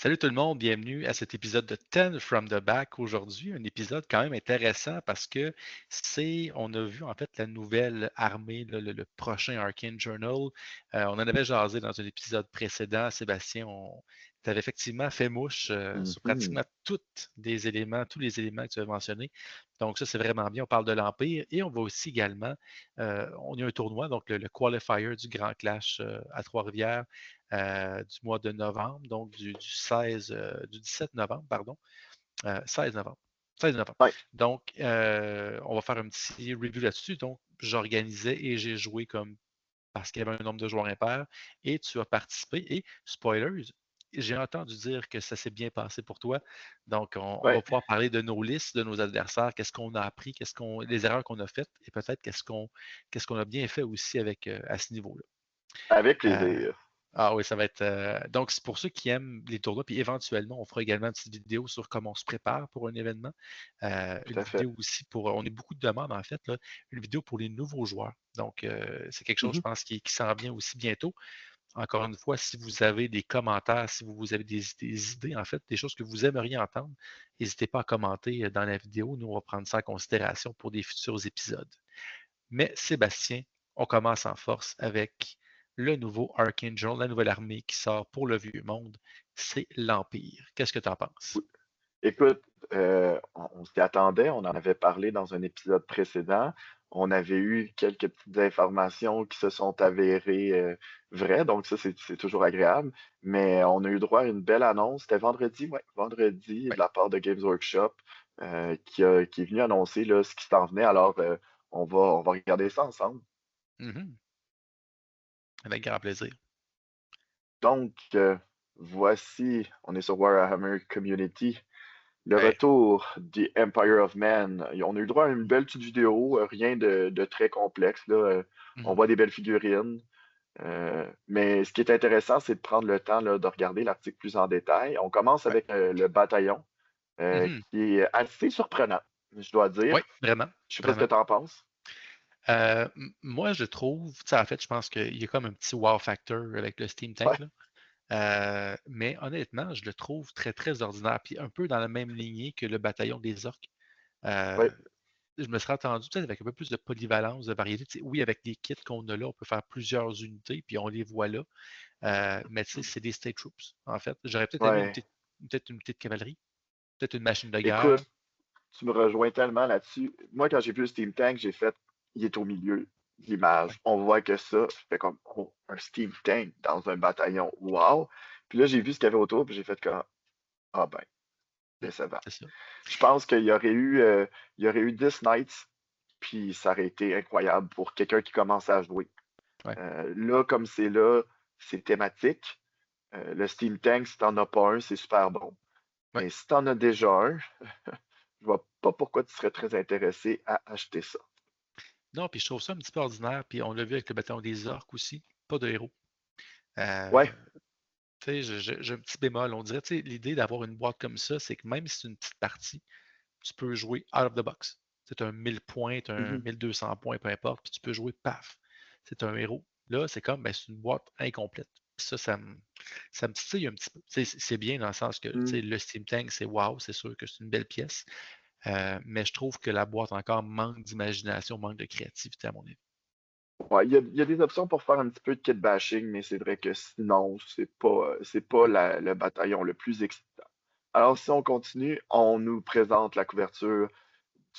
Salut tout le monde, bienvenue à cet épisode de 10 from the Back aujourd'hui. Un épisode quand même intéressant parce que on a vu en fait la nouvelle armée, le prochain Arcane Journal. On en avait jasé dans un épisode précédent. Sébastien, on t'avait effectivement fait mouche sur Mhm. pratiquement tous les éléments que tu as mentionnés. Donc ça, c'est vraiment bien. On parle de l'Empire et on va aussi également, on a un tournoi, donc le qualifier du Grand Clash à Trois-Rivières du mois de novembre, donc du 17 novembre, pardon, 16 novembre. 16 novembre. Ouais, Donc, on va faire un petit review là-dessus. Donc, j'organisais et j'ai joué comme parce qu'il y avait un nombre de joueurs impair et tu as participé. Et spoilers, j'ai entendu dire que ça s'est bien passé pour toi. Donc, on va ouais, pouvoir parler de nos listes, de nos adversaires, qu'est-ce qu'on a appris, les erreurs qu'on a faites et peut-être qu'est-ce qu'on a bien fait aussi avec à ce niveau-là. avec Euh, plaisir. ah oui, ça va être. Donc, c'est pour ceux qui aiment les tournois, puis éventuellement, on fera également une petite vidéo sur comment on se prépare pour un événement. Tout Une à fait. vidéo aussi pour. On a beaucoup de demandes, en fait, là, une vidéo pour les nouveaux joueurs. Donc, c'est quelque chose, je Mhm. pense, qui s'en vient aussi bientôt. Encore une fois, si vous avez des commentaires, si vous avez des idées, en fait, des choses que vous aimeriez entendre, n'hésitez pas à commenter dans la vidéo. Nous, on va prendre ça en considération pour des futurs épisodes. Mais Sébastien, on commence en force avec le nouveau Archangel, la nouvelle armée qui sort pour le vieux monde. C'est l'Empire. Qu'est-ce que tu en penses? Oui. Écoute, on s'y attendait, on en avait parlé dans un épisode précédent. On avait eu quelques petites informations qui se sont avérées vraies, donc ça, c'est toujours agréable. Mais on a eu droit à une belle annonce. C'était vendredi, ouais, vendredi, de Oui. la part de Games Workshop, qui est venu annoncer là, ce qui s'en venait. Alors, on va regarder ça ensemble. Mhm. Avec grand plaisir. Donc, voici, on est sur Warhammer Community. Le Ouais. retour du Empire of Man. On a eu droit à une belle petite vidéo, rien de très complexe, là. On Mhm. voit des belles figurines. Mais ce qui est intéressant, c'est de prendre le temps là, de regarder l'article plus en détail. On commence Ouais. avec le bataillon, Mhm. qui est assez surprenant, je dois Oui, dire. vraiment. Je sais pas ce que Vraiment. tu en penses. Moi, je trouve, tu sais, en fait, je pense qu'il y a comme un petit wow factor avec le Steam Tank, Ouais, là. Mais honnêtement, je le trouve très, très ordinaire. Puis un peu dans la même lignée que le bataillon des orques. Euh, ouais, je me serais attendu peut-être avec un peu plus de polyvalence, de variété. Tu sais, oui, avec les kits qu'on a là, on peut faire plusieurs unités, puis on les voit là. Mais tu sais, c'est des state troops, en fait. J'aurais peut-être aimé ouais. peut-être une unité de cavalerie, peut-être une machine de guerre. Écoute, tu me rejoins tellement là-dessus. Moi, quand j'ai vu le Steam Tank, j'ai fait, il est au milieu de Ouais. l'image. On voit que ça, je fais comme, oh, un Steam Tank dans un bataillon. Wow! Puis là, j'ai vu ce qu'il y avait autour, puis j'ai fait comme, ah ben, décevant. C'est ça. Je pense il y aurait eu 10 Knights, puis ça aurait été incroyable pour quelqu'un qui commence à jouer. Ouais. Là, comme c'est là, c'est thématique. Le Steam Tank, si t'en as pas un, c'est super bon. Ouais. Mais si t'en as déjà un, je vois pas pourquoi tu serais très intéressé à acheter ça. Non, puis je trouve ça un petit peu ordinaire. Puis on l'a vu avec le bataillon des orques aussi. Pas de héros. Euh, Ouais. tu sais, j'ai un petit bémol. On dirait, tu sais, l'idée d'avoir une boîte comme ça, c'est que même si c'est une petite partie, tu peux jouer out of the box. C'est un 1000 points, un Mhm. 1200 points, peu importe, puis tu peux jouer paf. C'est un héros. Là, c'est comme, ben, c'est une boîte incomplète. Puis ça me titille un petit peu. C'est bien dans le sens que tu sais, Mm. le Steam Tank, c'est wow, c'est sûr que c'est une belle pièce. Mais je trouve que la boîte encore manque d'imagination, manque de créativité, à mon avis. Ouais, il y a des options pour faire un petit peu de kit bashing, mais c'est vrai que sinon, c'est pas Ouais. le bataillon le plus excitant. Alors, si on continue, on nous présente la couverture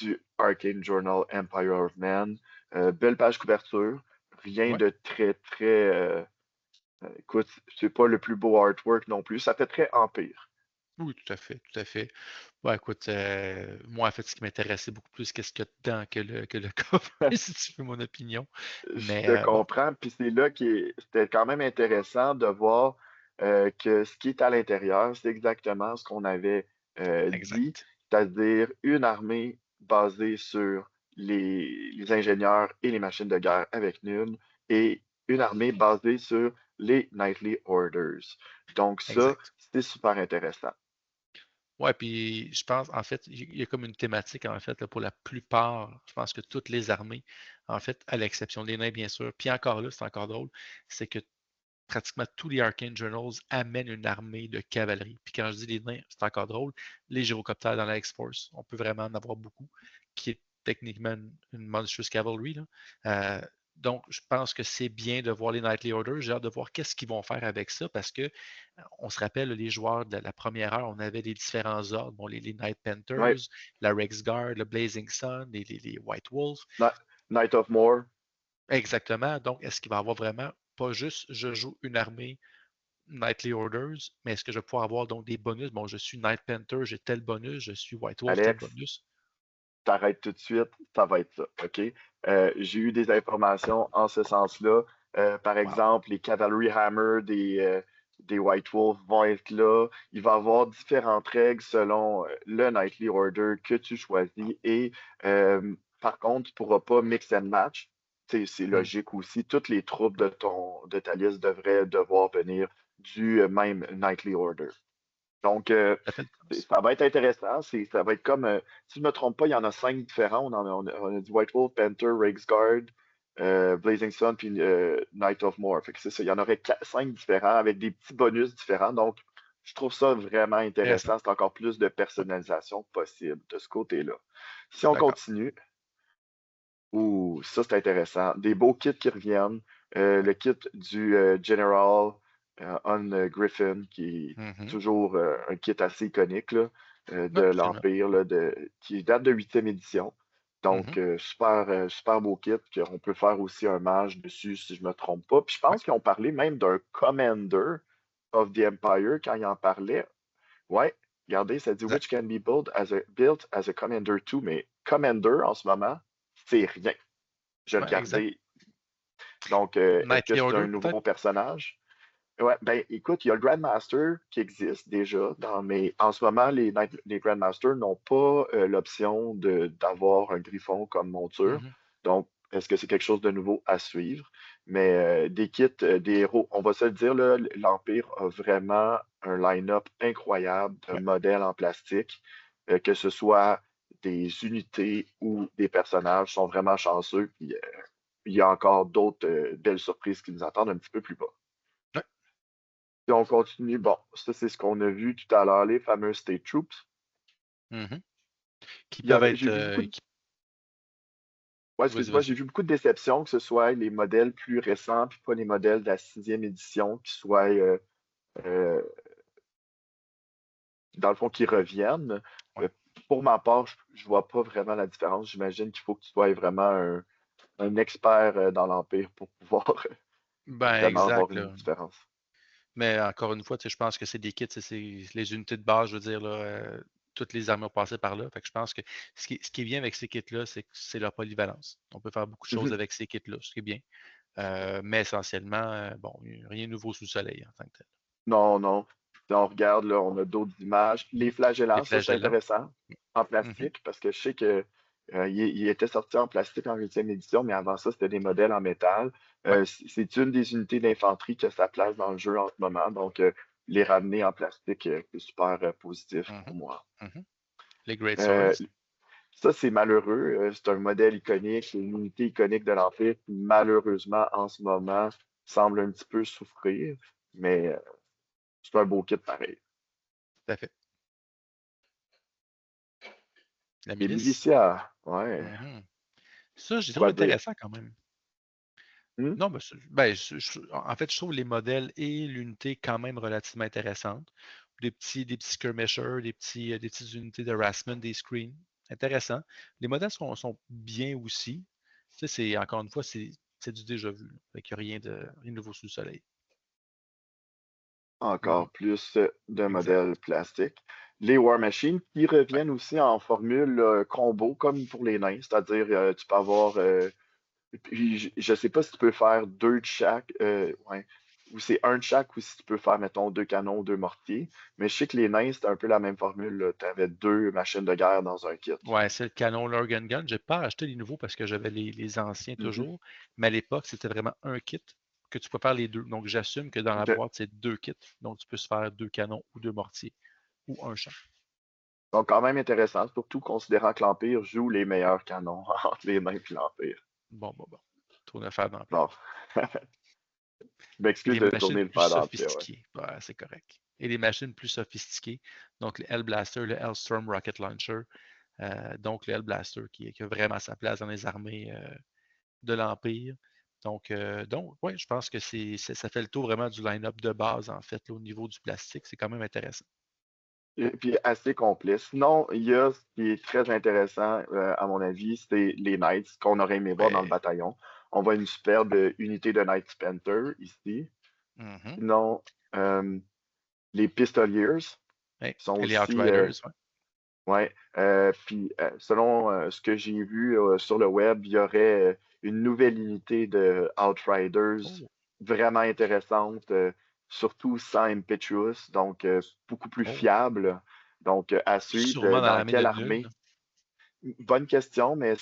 du Arcane Journal Empire of Man. Belle page couverture. Rien Ouais. de écoute, c'est pas le plus beau artwork non plus. Ça fait très Empire. Oui, tout à fait, tout à fait. Ouais, écoute, moi, en fait, ce qui m'intéressait beaucoup plus, qu'est-ce qu'il y a dedans que le cover, si tu veux mon opinion. Je Mais te bon, comprends. Puis c'est là c'était quand même intéressant de voir que ce qui est à l'intérieur, c'est exactement ce qu'on avait dit, exact. c'est-à-dire une armée basée sur les ingénieurs et les machines de guerre avec Nune et une armée basée sur les Knightly Orders. Donc ça, Exact. c'est super intéressant. Ouais, puis je pense, en fait, il y a comme une thématique, en fait, là, pour la plupart, je pense que toutes les armées, en fait, à l'exception des nains, bien sûr, puis encore là, c'est encore drôle, c'est que pratiquement tous les Arcane Journals amènent une armée de cavalerie. Puis quand je dis les nains, c'est encore drôle, les gyrocoptères dans la X-Force, on peut vraiment en avoir beaucoup, qui est techniquement une monstrous cavalry. Là. Donc, je pense que c'est bien de voir les Knightly Orders. J'ai hâte de voir qu'est-ce qu'ils vont faire avec ça parce que on se rappelle, les joueurs de la première heure, on avait les différents ordres. Bon, les Night Panthers, Ouais. la Rex Guard, le Blazing Sun, les White Wolves. Night of More. Exactement. Donc, est-ce qu'il va y avoir vraiment pas juste je joue une armée Knightly Orders, mais est-ce que je vais pouvoir avoir donc des bonus? Bon, je suis Night Panther, j'ai tel bonus, je suis White Wolf, tel Alex, bonus. t'arrêtes tout de suite, ça va être ça, OK? J'ai eu des informations en ce sens-là. Par Wow. exemple, les Cavalry Hammer des White Wolf vont être là. Il va y avoir différentes règles selon le Nightly Order que tu choisis. Et par contre, tu ne pourras pas mix and match. C'est Hmm. logique aussi. Toutes les troupes de ta liste devraient devoir venir du même Nightly Order. Donc, Ça fait du sens. ça va être intéressant. Ça va être comme, si je ne me trompe pas, il y en a 5 différents. On a dit White Wolf, Panther, Rake's Guard, Blazing Sun, puis Night of More. Fait que c'est ça. Il y en aurait 5 différents avec des petits bonus différents. Donc, je trouve ça vraiment Intéressant. intéressant. C'est encore plus de Ouais, personnalisation possible de ce côté-là. Si on d'accord. continue, ouh, ça c'est intéressant. Des beaux kits qui reviennent. Ouais. Le kit du General On Griffin, qui est Mhm. toujours un kit assez iconique là, de Ouais, absolument. l'Empire, là, qui date de 8e édition. Donc, Mhm. super beau kit qu'on peut faire aussi un mage dessus, si je me trompe pas. Puis je Ouais. pense qu'ils ont parlé même d'un Commander of the Empire quand ils en parlaient. Ouais, regardez, ça dit Exact. Which can be built as a Commander too, mais Commander en ce moment, c'est rien. Je Ouais, exact. regardais. Donc, est-ce que Nightly c'est Order, un peut-être? nouveau personnage? Ouais, ben écoute, il y a le Grandmaster qui existe déjà, mais en ce moment, les Grandmasters n'ont pas l'option d'avoir un griffon comme monture. Mhm. Donc, est-ce que c'est quelque chose de nouveau à suivre? Mais des kits, des héros, on va se le dire, là, l'Empire a vraiment un line-up incroyable de Ouais. modèles en plastique, que ce soit des unités ou des personnages, sont vraiment chanceux. Puis, il y a encore d'autres belles surprises qui nous attendent un petit peu plus bas. Ouais. Si on continue, bon, ça c'est ce qu'on a vu tout à l'heure, les fameux State Troops. Mhm. Qui peuvent être. J'ai vu ouais, Vas-y, excuse-moi, j'ai vas-y. vu beaucoup de déceptions, que ce soit les modèles plus récents, puis pas les modèles de la 6e édition qui soient, euh, dans le fond, qui reviennent. Ouais. Euh, pour ma part, je vois pas vraiment la différence. J'imagine qu'il faut que tu sois vraiment un expert dans l'Empire pour pouvoir Ben, vraiment avoir exact, une là. différence. Mais encore une fois, je pense que c'est des kits, c'est les unités de base, je veux dire, là, toutes les armées ont passé par là. Fait que je pense que ce qui est bien avec ces kits-là, c'est que c'est leur polyvalence. On peut faire beaucoup de choses Mhm. avec ces kits-là, ce qui est bien. Mais essentiellement, bon, rien de nouveau sous le soleil en tant que tel. Non, non. Si on regarde, là, on a d'autres images. Les Les flagellants, ça, c'est flagellants. intéressant. En Mhm. plastique, parce que je sais que il était sorti en plastique en 8e édition, mais avant ça, c'était des modèles en métal. Ouais. C'est une des unités d'infanterie qui a sa place dans le jeu en ce moment. Donc, les ramener en plastique, c'est super positif pour Mhm. moi. Mhm. Les Great Euh, Swords. Ça, c'est malheureux. C'est un modèle iconique, une unité iconique de l'Empire qui, malheureusement, en ce moment, semble un petit peu souffrir. Mais c'est un beau kit pareil. Tout à fait. La Les milice. milicias, ouais. Mhm. Ça, je trouve Quoi dire? intéressant quand même. Hmm? Non, ben, en fait, je trouve les modèles et l'unité quand même relativement intéressantes. Des petits skirmishers, des petites unités de harassment, des screens. Intéressant. Les modèles sont bien aussi. Tu sais, encore une fois, c'est du déjà vu. Là. Fait qu'il n'y a rien de nouveau sous le soleil. Mhm. Encore plus de Exact. modèles plastiques. Les War Machines qui Ouais. reviennent aussi en formule combo, comme pour les nains, c'est-à-dire tu peux avoir puis, je sais pas si tu peux faire deux de chaque, ouais, ou c'est un de chaque, ou si tu peux faire, mettons, deux canons, deux mortiers. Mais je sais que les nains, c'était un peu la même formule. Tu avais deux machines de guerre dans un kit. Ouais, c'est le canon Lurgan Gun. J'ai pas acheté les nouveaux parce que j'avais les anciens Mhm. toujours. Mais à l'époque, c'était vraiment un kit que tu peux faire les deux. Donc, j'assume que dans la OK. boîte, c'est deux kits. Donc, tu peux se faire deux canons ou deux mortiers ou un champ. Donc, quand même intéressant, surtout considérant que l'Empire joue les meilleurs canons entre les nains et l'Empire. Bon. Trop d'affaires dans la Bon. place. Je Et m'excuse des de machines tourner le plus fer d'entier, ouais. sophistiquées. Ouais, c'est correct. Et des machines plus sophistiquées. Donc, le Hellblaster, le Hellstorm Rocket Launcher. Donc, le Hellblaster qui a vraiment sa place dans les armées de l'Empire. Donc ouais, je pense que ça fait le tour vraiment du line-up de base, en fait, là, au niveau du plastique. C'est quand même intéressant. Et puis assez complet. Sinon, il y a ce qui est très intéressant, à mon avis, c'est les Knights qu'on aurait aimé voir dans le Ouais. bataillon. On voit une superbe unité de Knight Splinter ici. Mhm. Sinon, euh, les Pistoliers Ouais. sont Et les aussi, Outriders, ouais. ouais, puis selon ce que j'ai vu sur le web, il y aurait une nouvelle unité de Outriders Oh, vraiment intéressante, surtout sans Impetuous, donc beaucoup plus oh. fiable. Donc à suivre, Sûrement dans dans l'armée quelle de Nul. armée? Bonne question, mais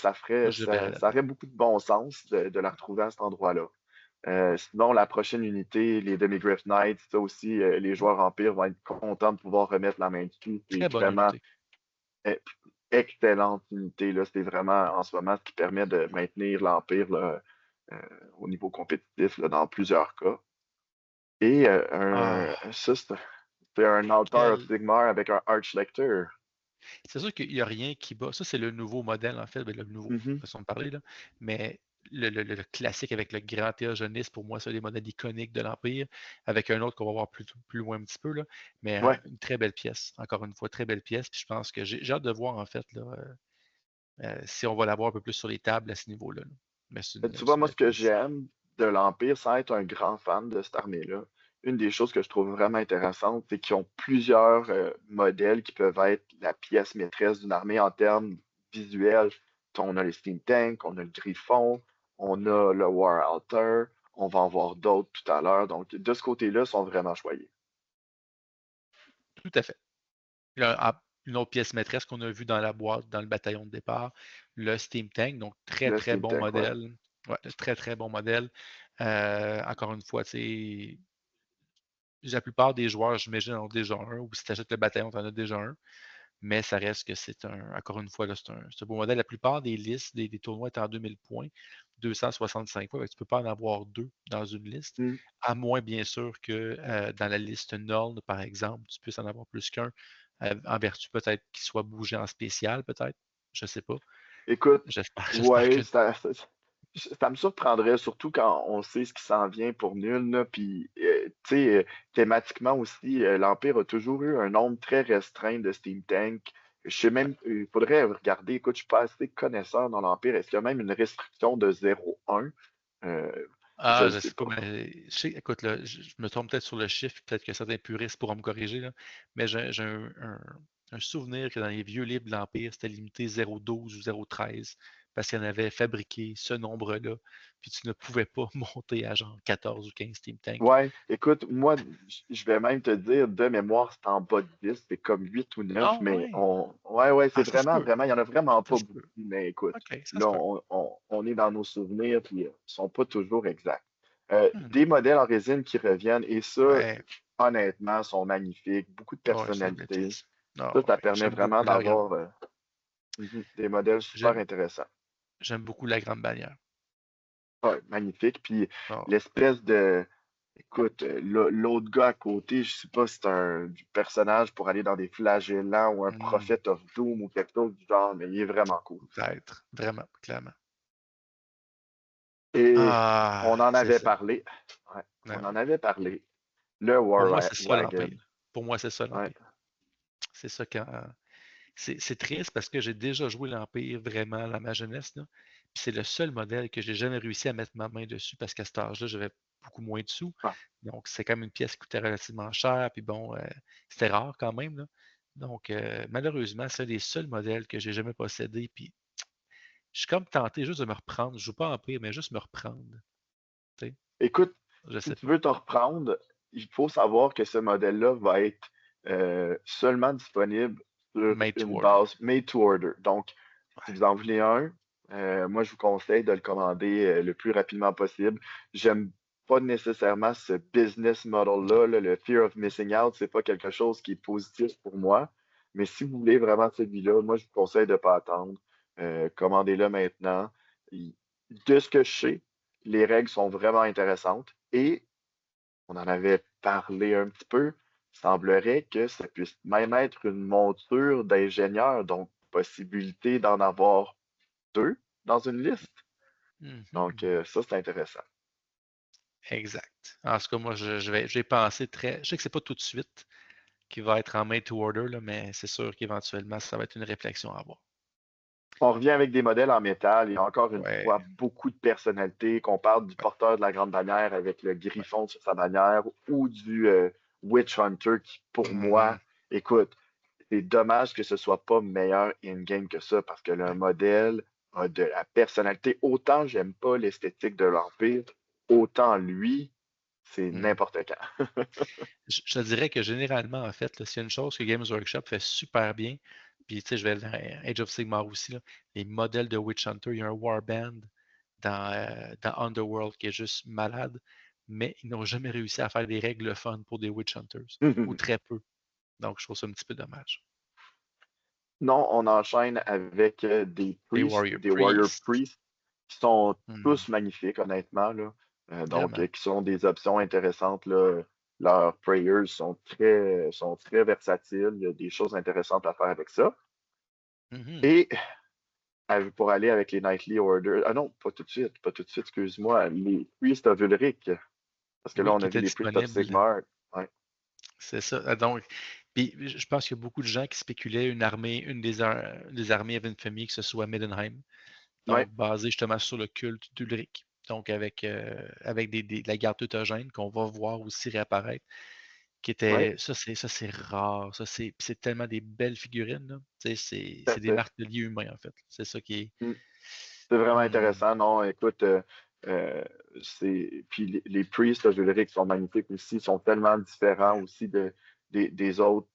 Moi, je verrais ça là-dedans. aurait beaucoup de bon sens de la retrouver à cet endroit-là. Sinon, la prochaine unité, les Demi-Griff Knights, ça aussi, les Oh, joueurs Empire vont être contents de pouvoir remettre la main dessus. très C'est bonne vraiment unité. e- excellente unité, là. C'est vraiment en ce moment ce qui permet de maintenir l'Empire là, euh, au niveau compétitif là, dans plusieurs cas. Et Ah, ça, c'est un Altar of quel. Sigmar avec un Archlector. C'est sûr qu'il n'y a rien qui bat. Ça, c'est le nouveau modèle, en fait. Ben, le nouveau, Mhm. façon de parler, là. Mais le classique avec le grand Théogénis, pour moi, c'est des modèles iconiques de l'Empire, avec un autre qu'on va voir plus loin un petit peu, là. Mais Ouais. une très belle pièce. Encore une fois, très belle pièce. Puis je pense que j'ai hâte de voir, en fait, là, si on va l'avoir un peu plus sur les tables à ce niveau-là, là. Mais Tu c'est vois, une moi, ce belle que pièce. j'aime de l'Empire, sans être un grand fan de cette armée-là, une des choses que je trouve vraiment intéressante, c'est qu'ils ont plusieurs modèles qui peuvent être la pièce maîtresse d'une armée en termes visuels. On a les Steam Tank, on a le Griffon, on a le War Altar, on va en voir d'autres tout à l'heure. Donc, de ce côté-là, ils sont vraiment choyés. Tout à fait. Une autre pièce maîtresse qu'on a vue dans la boîte, dans le bataillon de départ, le Steam Tank. Donc, très, Le très Steam bon Tank, ouais. modèle. Ouais, très, très bon modèle. Encore une fois, tu sais, la plupart des joueurs, j'imagine, en ont déjà un, ou si tu achètes le bataillon, tu en as déjà un. Mais ça reste que encore une fois, là, c'est un beau modèle. La plupart des listes, des tournois étant en 2000 points, 265 points, tu ne peux pas en avoir deux dans une liste, Hmm. à moins, bien sûr, que dans la liste Null, par exemple, tu puisses en avoir plus qu'un, en vertu peut-être qu'il soit bougé en spécial, peut-être. Je ne sais pas. Écoute, J'espère que ouais, non. ça me surprendrait, surtout quand on sait ce qui s'en vient pour nul, là, puis, tu sais, thématiquement aussi, l'Empire a toujours eu un nombre très restreint de Steam Tank. Je sais même, il faudrait regarder, écoute, je suis pas assez connaisseur dans l'Empire, est-ce qu'il y a même une restriction de 0,1? Euh, je Ah, le je sais sais pas, pas. mais écoute, là, je me trompe peut-être sur le chiffre, peut-être que certains puristes pourront me corriger, là, mais j'ai un souvenir que dans les vieux livres de l'Empire, c'était limité 0,12 ou 0,13 parce qu'il y en avait fabriqué ce nombre-là, puis tu ne pouvais pas monter à genre 14 ou 15 Steam Tank. Ouais, écoute, moi, je vais même te dire, de mémoire, c'est en bas de 10, c'est comme 8 ou Ah 9, mais ouais! ouais, c'est Ah, ça se vraiment, peut, vraiment, il y en a vraiment ça pas se beaucoup, peut. mais écoute, OK, ça là, se peut. on est dans nos souvenirs, puis ils sont pas toujours exacts. Hmm. Des modèles en résine qui reviennent, et ça, Ouais, honnêtement, sont magnifiques, beaucoup de ouais, c'est une belle personnalité. pièce. Ah Ça ouais, permet vraiment d'avoir des modèles super j'aime intéressants. j'aime beaucoup la grande bannière. Ouais, magnifique. Puis Ah, l'espèce de. Écoute, l'autre gars à côté, je sais pas si c'est un du personnage pour aller dans des flagellants ou un hmm, Prophet of Doom ou quelque chose du genre, mais il est vraiment cool aussi. peut-être, vraiment, clairement. Et on Ah, en c'est avait ça. parlé. Ouais, Ah on en ouais. avait parlé. Le Pour moi, c'est ça Wagon. l'Empire. Pour moi, c'est ça Ouais. l'Empire. C'est ça quand. C'est triste parce que j'ai déjà joué l'Empire vraiment dans ma jeunesse, là. Puis c'est le seul modèle que j'ai jamais réussi à mettre ma main dessus parce qu'à cet âge-là, j'avais beaucoup moins de sous. Ah, Donc, c'est quand même une pièce qui coûtait relativement cher. Puis bon, c'était rare quand même, là. Donc, malheureusement, c'est un des seuls modèles que j'ai jamais possédé. Puis je suis comme tenté juste de me reprendre. Je joue pas Empire, mais juste me reprendre. Tu sais, écoute, je si sais tu pas. veux te reprendre, il faut savoir que ce modèle-là va être seulement disponible sur Made to une order. base made to order. Donc, si vous en voulez un, moi, je vous conseille de le commander le plus rapidement possible. J'aime pas nécessairement ce business Non. model-là, là, le fear of missing out, c'est pas quelque chose qui est positif pour moi. Mais si vous voulez vraiment celui-là, moi, je vous conseille de ne pas attendre. Commandez-le maintenant. De ce que je sais, les règles sont vraiment intéressantes et on en avait parlé un petit peu. Il semblerait que ça puisse même être une monture d'ingénieur, donc possibilité d'en avoir deux dans une liste. Donc, Mhm. ça, c'est intéressant. Exact. En tout cas, moi, j'ai pensé très. Je sais que c'est pas tout de suite qui va être en made to order, là, mais c'est sûr qu'éventuellement, ça va être une réflexion à avoir. On revient avec des modèles en métal et encore une Ouais, fois, beaucoup de personnalité. Qu'on parle du ouais, porteur de la grande bannière avec le ouais. griffon sur sa bannière ou du Witch Hunter qui, pour Mhm. moi, écoute, c'est dommage que ce soit pas meilleur in-game que ça parce que le Ouais. modèle a de la personnalité. Autant j'aime pas l'esthétique de l'Empire, autant lui, c'est Mhm. n'importe quand. Je te dirais que généralement, en fait, là, s'il y a une chose que Games Workshop fait super bien, puis tu sais, je vais vers Age of Sigmar aussi, là, les modèles de Witch Hunter, il y a un Warband dans Underworld qui est juste malade, mais ils n'ont jamais réussi à faire des règles fun pour des Witch Hunters, ou très peu. Donc, je trouve ça un petit peu dommage. Non, on enchaîne avec Les Warrior des Warrior Priests, Priests qui sont hmm, tous magnifiques, honnêtement, là. Donc, vraiment. qui sont des options intéressantes, là. Leurs prayers sont très versatiles. Il y a des choses intéressantes à faire avec ça. Mhm. Et pour aller avec les Nightly Orders. Ah non, pas tout de suite, excuse-moi. Les Priests of Ulrich. Parce que là, Oui, on qui a vu était les Priests of disponible. Sigmar. Ouais. C'est ça. Donc, puis je pense qu'il y a beaucoup de gens qui spéculaient une armée, des armées avec une famille, que ce soit Middenheim, Ouais. donc basée justement sur le culte d'Ulrich. Donc, avec de la garde teutogène qu'on va voir aussi réapparaître, qui Ouais. était, ça c'est rare, puis c'est tellement des belles figurines, là. Tu sais, Tout à c'est des fait. marteliers humains, en fait. C'est ça qui est. Mm. C'est vraiment Hmm, intéressant. Non, écoute, euh, puis les priests of Ulrich sont magnifiques aussi, ils sont tellement différents ouais, aussi des autres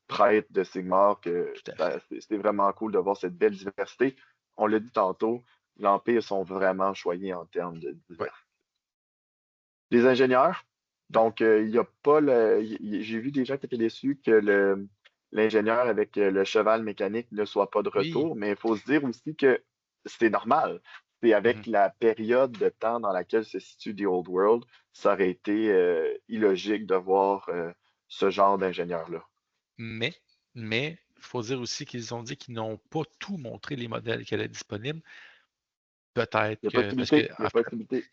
prêtres de Sigmar que tout à fait. c'était vraiment cool de voir cette belle diversité. On l'a dit tantôt, l'Empire sont vraiment choyés en termes de Ouais. diversité. Les ingénieurs, donc il y a pas j'ai vu des gens qui étaient déçus que l'ingénieur avec le cheval mécanique ne soit pas de Oui. retour, mais il faut se dire aussi que c'est normal. C'est Mhm. avec la période de temps dans laquelle se situe The Old World, ça aurait été illogique de voir ce genre d'ingénieur-là. Mais, mais, il faut dire aussi qu'ils ont dit qu'ils n'ont pas tout montré les modèles qui allaient être disponibles. Peut-être Il y a que, parce possibilité, que, il y en a fait, possibilité.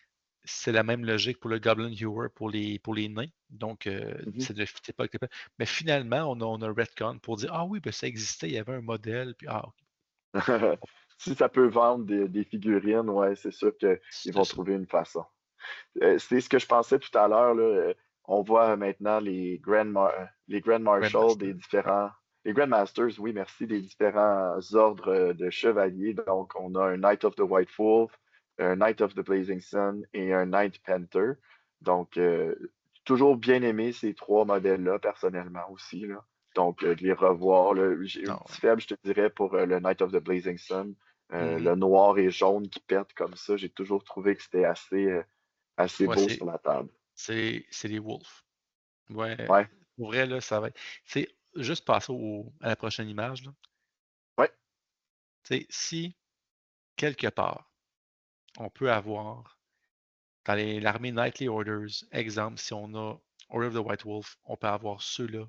c'est la même logique pour le Goblin Hewer pour les nains. Donc, Mhm. c'est ne fitait pas. Mais finalement, on a retcon pour dire, ah oui, ben, ça existait, il y avait un modèle, puis ah, ok, Si ça peut vendre des figurines, ouais, c'est sûr qu'ils c'est vont ça. trouver une façon. C'est ce que je pensais tout à l'heure, là. On voit maintenant les Grand Marshals des Grandmaster. Ouais. différents, les Grand Masters, oui, merci, des différents ordres de chevaliers. Donc, on a un Knight of the White Wolf, un Knight of the Blazing Sun et un Knight Panther. Donc, toujours bien aimé ces trois modèles-là, personnellement aussi, là. Donc, de les revoir, là. J'ai un Non. petit faible, je te dirais, pour le Knight of the Blazing Sun. Mhm. Le noir et jaune qui pètent comme ça, j'ai toujours trouvé que c'était assez Ouais, beau sur la table. c'est les Wolves. Ouais, Ouais, pour vrai, là, ça va être. C'est juste passer à la prochaine image, là. ouais, Tu sais, si quelque part, on peut avoir dans l'armée Nightly Orders, exemple, si on a Order of the White Wolf, on peut avoir ceux-là,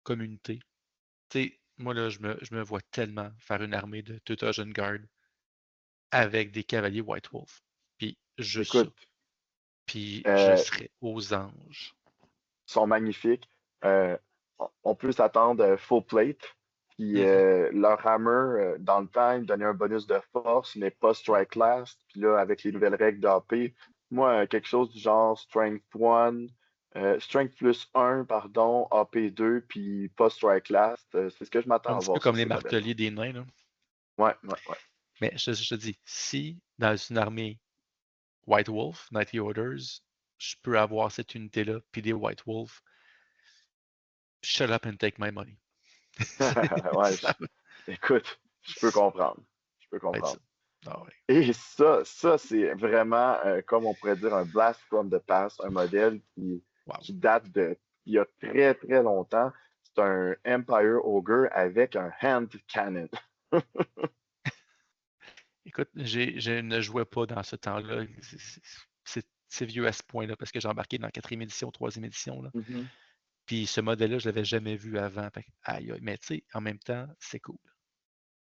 communauté. Tu sais, moi, là, je me vois tellement faire une armée de Teutogen Guard avec des cavaliers White Wolf. Puis juste ça. écoute, Puis je euh, serais aux anges. sont magnifiques. On peut s'attendre full plate. Puis Mhm. leur hammer, dans le temps, il donnait un bonus de force, mais pas strike last. Puis là, avec les nouvelles règles d'AP, moi, quelque chose du genre strength 1, strength plus 1, pardon, AP 2, puis pas strike last. C'est ce que je m'attends Un à petit peu voir sur comme les ces modèles-là. marteliers des nains, là. Ouais, ouais, ouais. Mais je te dis, si dans une armée White Wolf, Nightly Orders, je peux avoir cette unité-là, puis des White Wolf, shut up and take my money. Ouais, Ça écoute, je peux comprendre. Je peux va être ça. comprendre. Ah ouais. Et ça c'est vraiment, comme on pourrait dire, un blast from the past, un modèle Wow. qui date de il y a très, très longtemps. C'est un Empire Ogre avec un hand cannon. Écoute, je ne jouais pas dans ce temps-là. compétitif vieux à ce point-là parce que j'ai embarqué dans la 4e édition, 3e édition. Là. Mhm. Puis ce modèle-là, je ne l'avais jamais vu avant. Fait aïe, aïe. Mais tu sais, en même temps, c'est cool.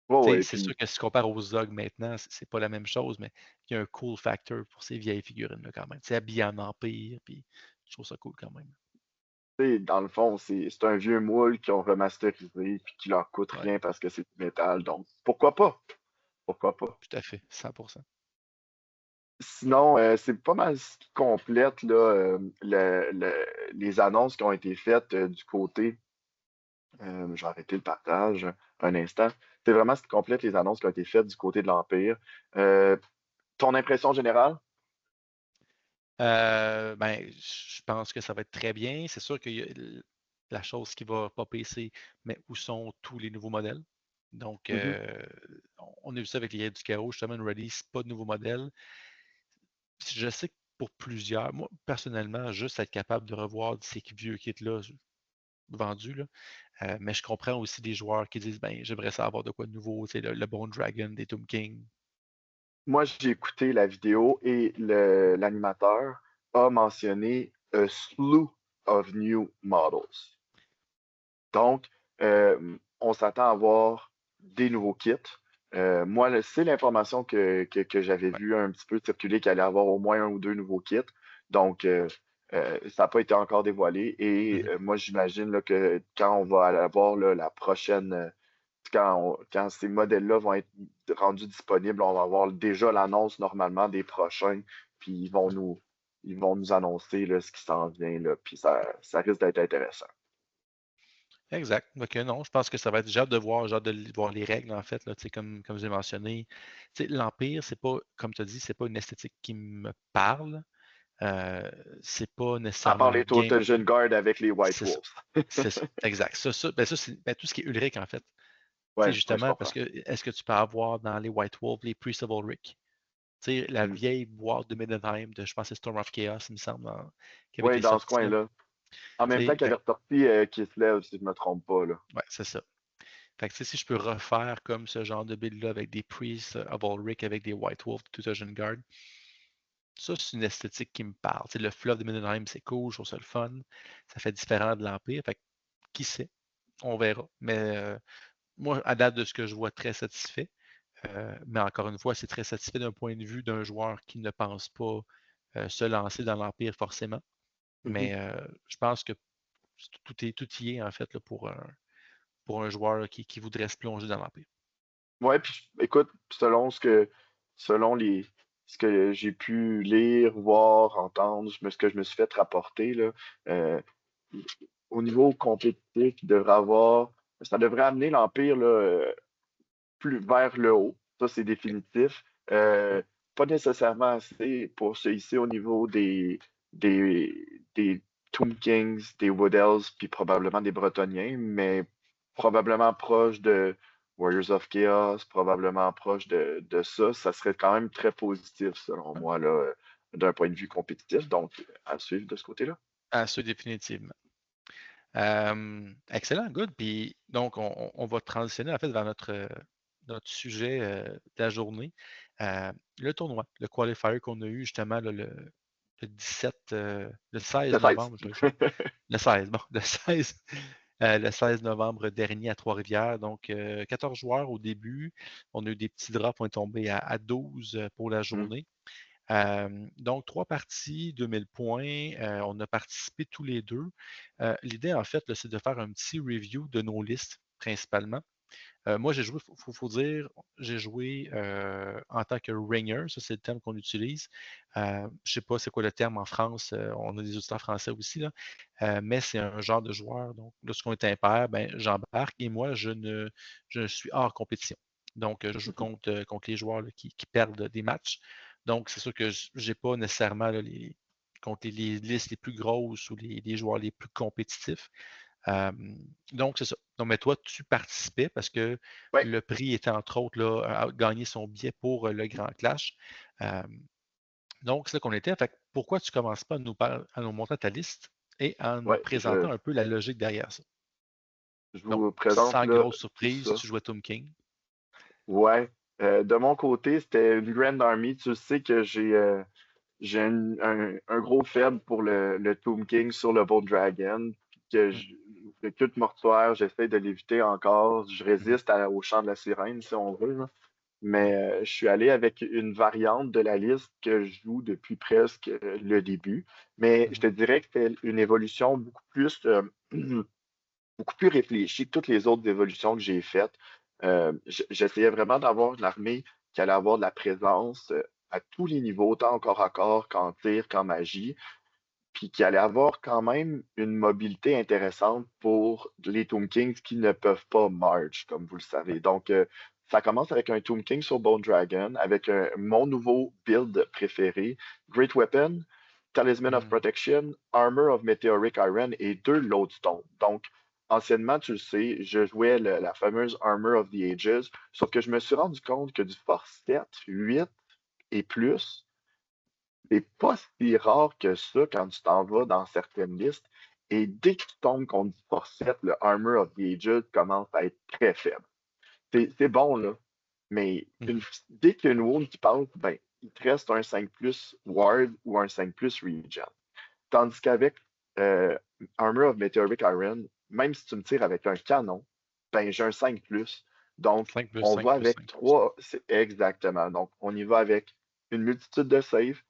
Ouais, ouais, C'est sûr puis que si tu compares aux Zog maintenant, c'est pas la même chose, mais il y a un cool factor pour ces vieilles figurines-là quand même. C'est habillé en empire, puis je trouve ça cool quand même. tu sais, dans le fond, c'est un vieux moule qu'ils ont remasterisé puis qui leur coûte Ouais, rien parce que c'est du métal. Donc, pourquoi pas? Pourquoi pas? tout à fait, 100%. Sinon, c'est pas mal ce qui complète là, les annonces qui ont été faites du côté. Je vais arrêter le partage un instant. C'est vraiment ce qui complète les annonces qui ont été faites du côté de l'Empire. Euh, Ton impression générale? Ben, je pense que ça va être très bien. C'est sûr que la chose qui va popper, c'est mais où sont tous les nouveaux modèles? Donc, Mhm. on a vu ça avec les Guerriers du Chaos, justement, une release, pas de nouveaux modèles. Je sais que pour plusieurs, moi, personnellement, juste être capable de revoir ces vieux kits-là vendus, là, mais je comprends aussi des joueurs qui disent, ben, j'aimerais ça avoir de quoi de nouveau, tu sais, le Bone Dragon, des Tomb King. Moi, j'ai écouté la vidéo et l'animateur a mentionné a slew of new models. Donc, on s'attend à voir des nouveaux kits. Moi, c'est l'information que j'avais Ouais. vu un petit peu circuler qu'il allait avoir au moins un ou deux nouveaux kits. Donc, ça n'a pas été encore dévoilé. Et Mhm. moi, j'imagine là, que quand on va avoir là, la prochaine, quand ces modèles-là vont être rendus disponibles, on va avoir déjà l'annonce normalement des prochains. Puis ils vont nous annoncer là, ce qui s'en vient. Là, puis ça risque d'être intéressant. Exact. Donc, non, je pense que ça va être, j'ai hâte de voir, voir les règles, en fait, là, tu sais, comme j'ai mentionné. Tu sais, l'Empire, c'est pas, comme tu as dit, c'est pas une esthétique qui me parle. Euh, c'est pas À nécessairement part un les game. Total Guard avec les White C'est ça. Wolves. C'est ça. Exact. Ben, ça c'est ben, tout ce qui est Ulrich, en fait. Tu sais, Ouais, ouais, je justement, parce comprends. que est-ce que tu peux avoir dans les White Wolves les Priests of Ulrich? Tu sais, la Hmm. vieille boîte de Middenheim de, je pense, c'est Storm of Chaos, il me semble, qui avait Ouais, été dans ce sortie, là. coin-là. En Tu même temps sais, qu'il avait ressorti Kislev, si je ne me trompe pas, là. ouais, c'est ça. Fait que, tu sais, si je peux refaire comme ce genre de build-là avec des Priests of Ulrich, avec des White Wolves, Tutogen Guard, ça, c'est une esthétique qui me parle. Tu sais, le fleuve de Middenheim, c'est cool, je trouve ça le fun. Ça fait différent de l'Empire. Fait que, qui sait? On verra. Mais moi, à date de ce que je vois, très satisfait. Mais encore une fois, c'est très satisfait d'un point de vue d'un joueur qui ne pense pas se lancer dans l'Empire forcément. Mhm. Mais je pense que tout y est, en fait, là, pour un joueur là, qui voudrait se plonger dans l'Empire. Ouais, puis écoute, selon ce que j'ai pu lire, voir, entendre, ce que je me suis fait rapporter, là, euh, au niveau compétitif, ça devrait amener l'Empire là, plus vers le haut. Ça, c'est définitif. Euh, Pas nécessairement assez pour se hisser au niveau des Tomb Kings, des Wood Elves, puis probablement des Bretoniens, mais probablement proche de Warriors of Chaos, probablement proche de ça. Ça serait quand même très positif, selon moi, là, d'un point de vue compétitif. Donc, à suivre de ce côté-là. Ah, ça, définitivement. Excellent, good. Puis donc, on va transitionner en fait vers notre sujet de la journée. Le tournoi, le qualifier qu'on a eu justement là, le 17, le Le 16 16. novembre, le 16, bon, le 16 novembre dernier à Trois-Rivières. Donc, 14 joueurs au début. On a eu des petits drops, on est tombé à 12 pour la Hmm. journée. Donc, 3 parties, 2000 points. On a participé tous les deux. L'idée, en fait, là, c'est de faire un petit review de nos listes, principalement. Moi, j'ai joué, faut dire, j'ai joué en tant que ringer, ça c'est le terme qu'on utilise. Je ne sais pas c'est quoi le terme en France, on a des auditeurs français aussi, là. Mais c'est un genre de joueur. Donc, lorsqu'on est impair, ben, j'embarque et moi, je suis hors compétition. Donc, je joue contre les joueurs là, qui perdent des matchs. Donc, c'est sûr que je n'ai pas nécessairement là, contre les listes les plus grosses ou les joueurs les plus compétitifs. Euh, donc, c'est ça. Donc, mais toi, tu participais parce que Ouais, le prix était entre autres là, à gagner son billet pour le Grand Clash. Euh, donc, c'est là qu'on était. Fait que pourquoi tu ne commences pas à nous montrer ta liste et en nous ouais, présentant un peu la logique derrière ça? je Donc, vous présente sans là grosse tout surprise, ça. tu jouais Tomb King. Ouais. De mon côté, c'était une Grand Army. Tu sais que j'ai un gros faible pour le Tomb King sur le Bolt Dragon, puis que Mm, le culte mortuaire, j'essaie de l'éviter encore. Je mhm, résiste au chant de la sirène, si on veut, là. mm, Mais je suis allé avec une variante de la liste que je joue depuis presque le début. Mais je mhm, te dirais que c'est une évolution beaucoup plus, beaucoup plus réfléchie que toutes les autres évolutions que j'ai faites. J'essayais vraiment d'avoir une armée qui allait avoir de la présence à tous les niveaux, tant en corps à corps qu'en tir, qu'en magie, puis qui allait avoir quand même une mobilité intéressante pour les Tomb Kings qui ne peuvent pas march, comme vous le ouais, savez. Donc, ça commence avec un Tomb King sur Bone Dragon, avec mon nouveau build préféré, Great Weapon, Talisman of mm, Protection, Armor of Meteoric Iron et 2 Lodestone. Donc, anciennement, tu le sais, je jouais la fameuse Armor of the Ages, sauf que je me suis rendu compte que du Force 7, 8 et plus, c'est pas si rare que ça quand tu t'en vas dans certaines listes. Et dès que tu tombes contre du Force 7, le Armor of the Ages commence à être très faible. C'est bon, là. Mais mhm, dès qu'il y a une wound qui passe, ben, il te reste un 5 plus Ward ou un 5 plus Regen. Tandis qu'avec euh, Armor of Meteoric Iron, même si tu me tires avec un canon, ben, j'ai un 5 plus. Donc, 5 plus on 5 va plus avec 5 plus. trois. C'est exactement. Donc, on y va avec une multitude de saves.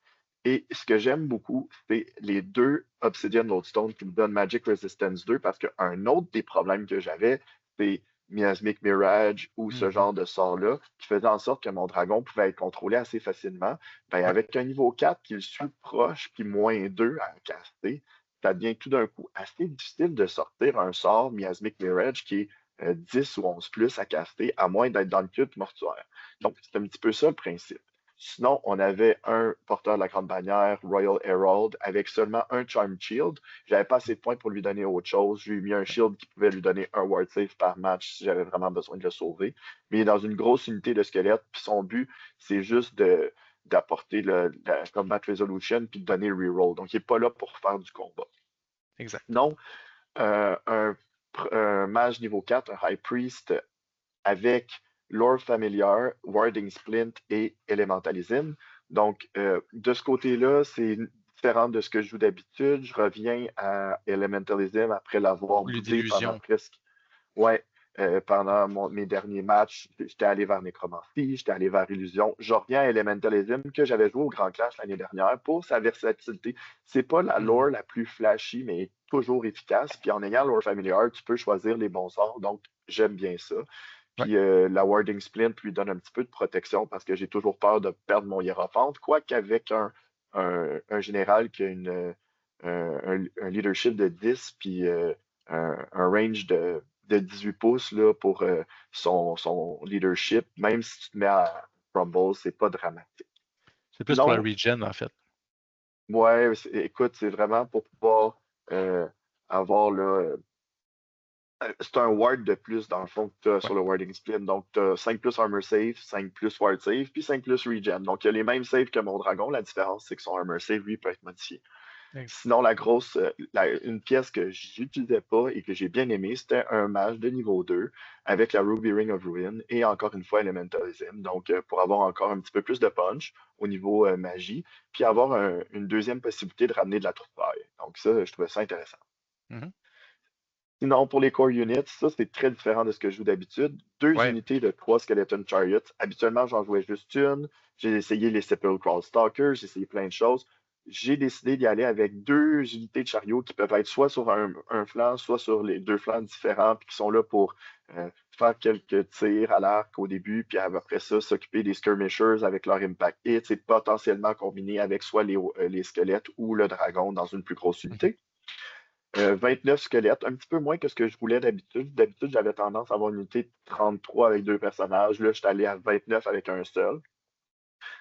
Et ce que j'aime beaucoup, c'est les deux Obsidian Lodestone qui me donnent Magic Resistance 2 parce qu'un autre des problèmes que j'avais, c'est Miasmic Mirage ou ce Mhm, genre de sort-là qui faisait en sorte que mon dragon pouvait être contrôlé assez facilement. Ben, ouais, avec un niveau 4 qui le suit proche, puis -2 à caster, ça devient tout d'un coup assez difficile de sortir un sort Miasmic Mirage qui est 10 ou 11 plus à caster, à moins d'être dans le culte mortuaire. Donc, c'est un petit peu ça le principe. Sinon, on avait un porteur de la grande bannière, Royal Herald, avec seulement un Charm Shield. J'avais pas assez de points pour lui donner autre chose. J'ai mis un shield qui pouvait lui donner un ward save par match si j'avais vraiment besoin de le sauver. Mais il est dans une grosse unité de squelette, puis son but, c'est juste d'apporter la combat resolution puis de donner le reroll. Donc, il n'est pas là pour faire du combat. exact. Non, un mage niveau 4, un High Priest avec Lore Familiar, Warding Splint et Elementalism. Donc, de ce côté-là, c'est différent de ce que je joue d'habitude. Je reviens à Elementalism après l'avoir Ou les boudé pendant délusions. presque. Ouais, pendant mes derniers matchs, j'étais allé vers Nécromancie, j'étais allé vers Illusion. Je reviens à Elementalism que j'avais joué au Grand Clash l'année dernière pour sa versatilité. C'est pas la lore Mhm, la plus flashy, mais toujours efficace. Puis en ayant Lore Familiar, tu peux choisir les bons sorts. Donc, j'aime bien ça. ouais, Puis la Warding Splint lui donne un petit peu de protection parce que j'ai toujours peur de perdre mon hiérophante. Quoiqu'avec un général qui a un leadership de 10 puis un range de 18 pouces là, pour son leadership, même si tu te mets à Crumble, c'est pas dramatique. c'est plus pour la Sinon, regen, en fait. ouais, écoute, c'est vraiment pour pouvoir avoir là, c'est un ward de plus, dans le fond, que tu as Ouais, sur le warding split. Donc, tu as 5 plus armor save, 5 plus ward save, puis 5 plus regen. Donc, il y a les mêmes saves que mon dragon. La différence, c'est que son armor save, lui, peut être modifié. exact. Sinon, une pièce que j'utilisais pas et que j'ai bien aimée, c'était un mage de niveau 2 avec la Ruby Ring of Ruin et encore une fois Elementalism. Donc, pour avoir encore un petit peu plus de punch au niveau magie, puis avoir une deuxième possibilité de ramener de la trouvaille. Donc, ça, je trouvais ça intéressant. Mhm, Sinon, pour les core units, ça, c'est très différent de ce que je joue d'habitude. Deux ouais, unités de 3 Skeleton Chariots. Habituellement, j'en jouais juste une. J'ai essayé les Sepulchral Stalkers, j'ai essayé plein de choses. J'ai décidé d'y aller avec 2 unités de chariots qui peuvent être soit sur un flanc, soit sur les 2 flancs différents, puis qui sont là pour faire quelques tirs à l'arc au début, puis après ça, s'occuper des skirmishers avec leur impact hit, et potentiellement combiner avec soit les squelettes ou le dragon dans une plus grosse mhm, unité. 29 squelettes, un petit peu moins que ce que je voulais d'habitude. D'habitude, j'avais tendance à avoir une unité de 33 avec 2 personnages. Là, je suis allé à 29 avec un seul.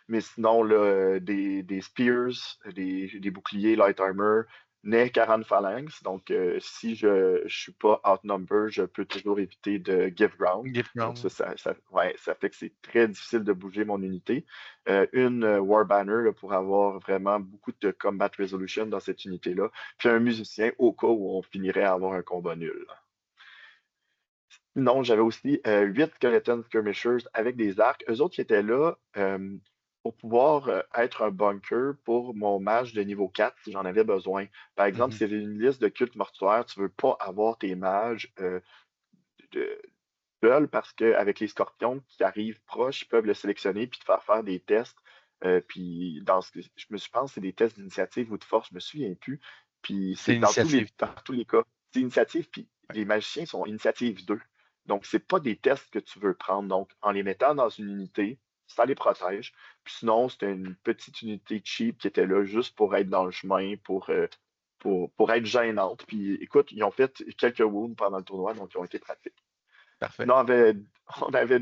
Mais sinon, là, des spears, des boucliers light armor, n'est 40 phalanx. Donc, si je ne suis pas outnumber, je peux toujours éviter de give ground. Gift Donc, ground. ouais, ça fait que c'est très difficile de bouger mon unité. Une War Banner là, pour avoir vraiment beaucoup de combat resolution dans cette unité-là. Puis un musicien au cas où on finirait à avoir un combat nul. Non, j'avais aussi 8 Skeleton Skirmishers avec des arcs. Eux autres qui étaient là pour pouvoir être un bunker pour mon mage de niveau 4 si j'en avais besoin. Par exemple, Mhm. si c'est une liste de cultes mortuaires, tu veux pas avoir tes mages de, seuls parce qu'avec les scorpions qui arrivent proches, ils peuvent le sélectionner puis te faire faire des tests. Puis je pense que c'est des tests d'initiative ou de force, je me souviens plus. Puis C'est c'est l'initiative. dans tous les cas. C'est initiative, puis Ouais. les magiciens sont initiative 2. Donc, c'est pas des tests que tu veux prendre. Donc, en les mettant dans une unité, ça les protège. Puis sinon, c'était une petite unité cheap qui était là juste pour être dans le chemin, pour être gênante. Puis écoute, ils ont fait quelques wounds pendant le tournoi, donc ils ont été pratiques. Parfait. Sinon, on avait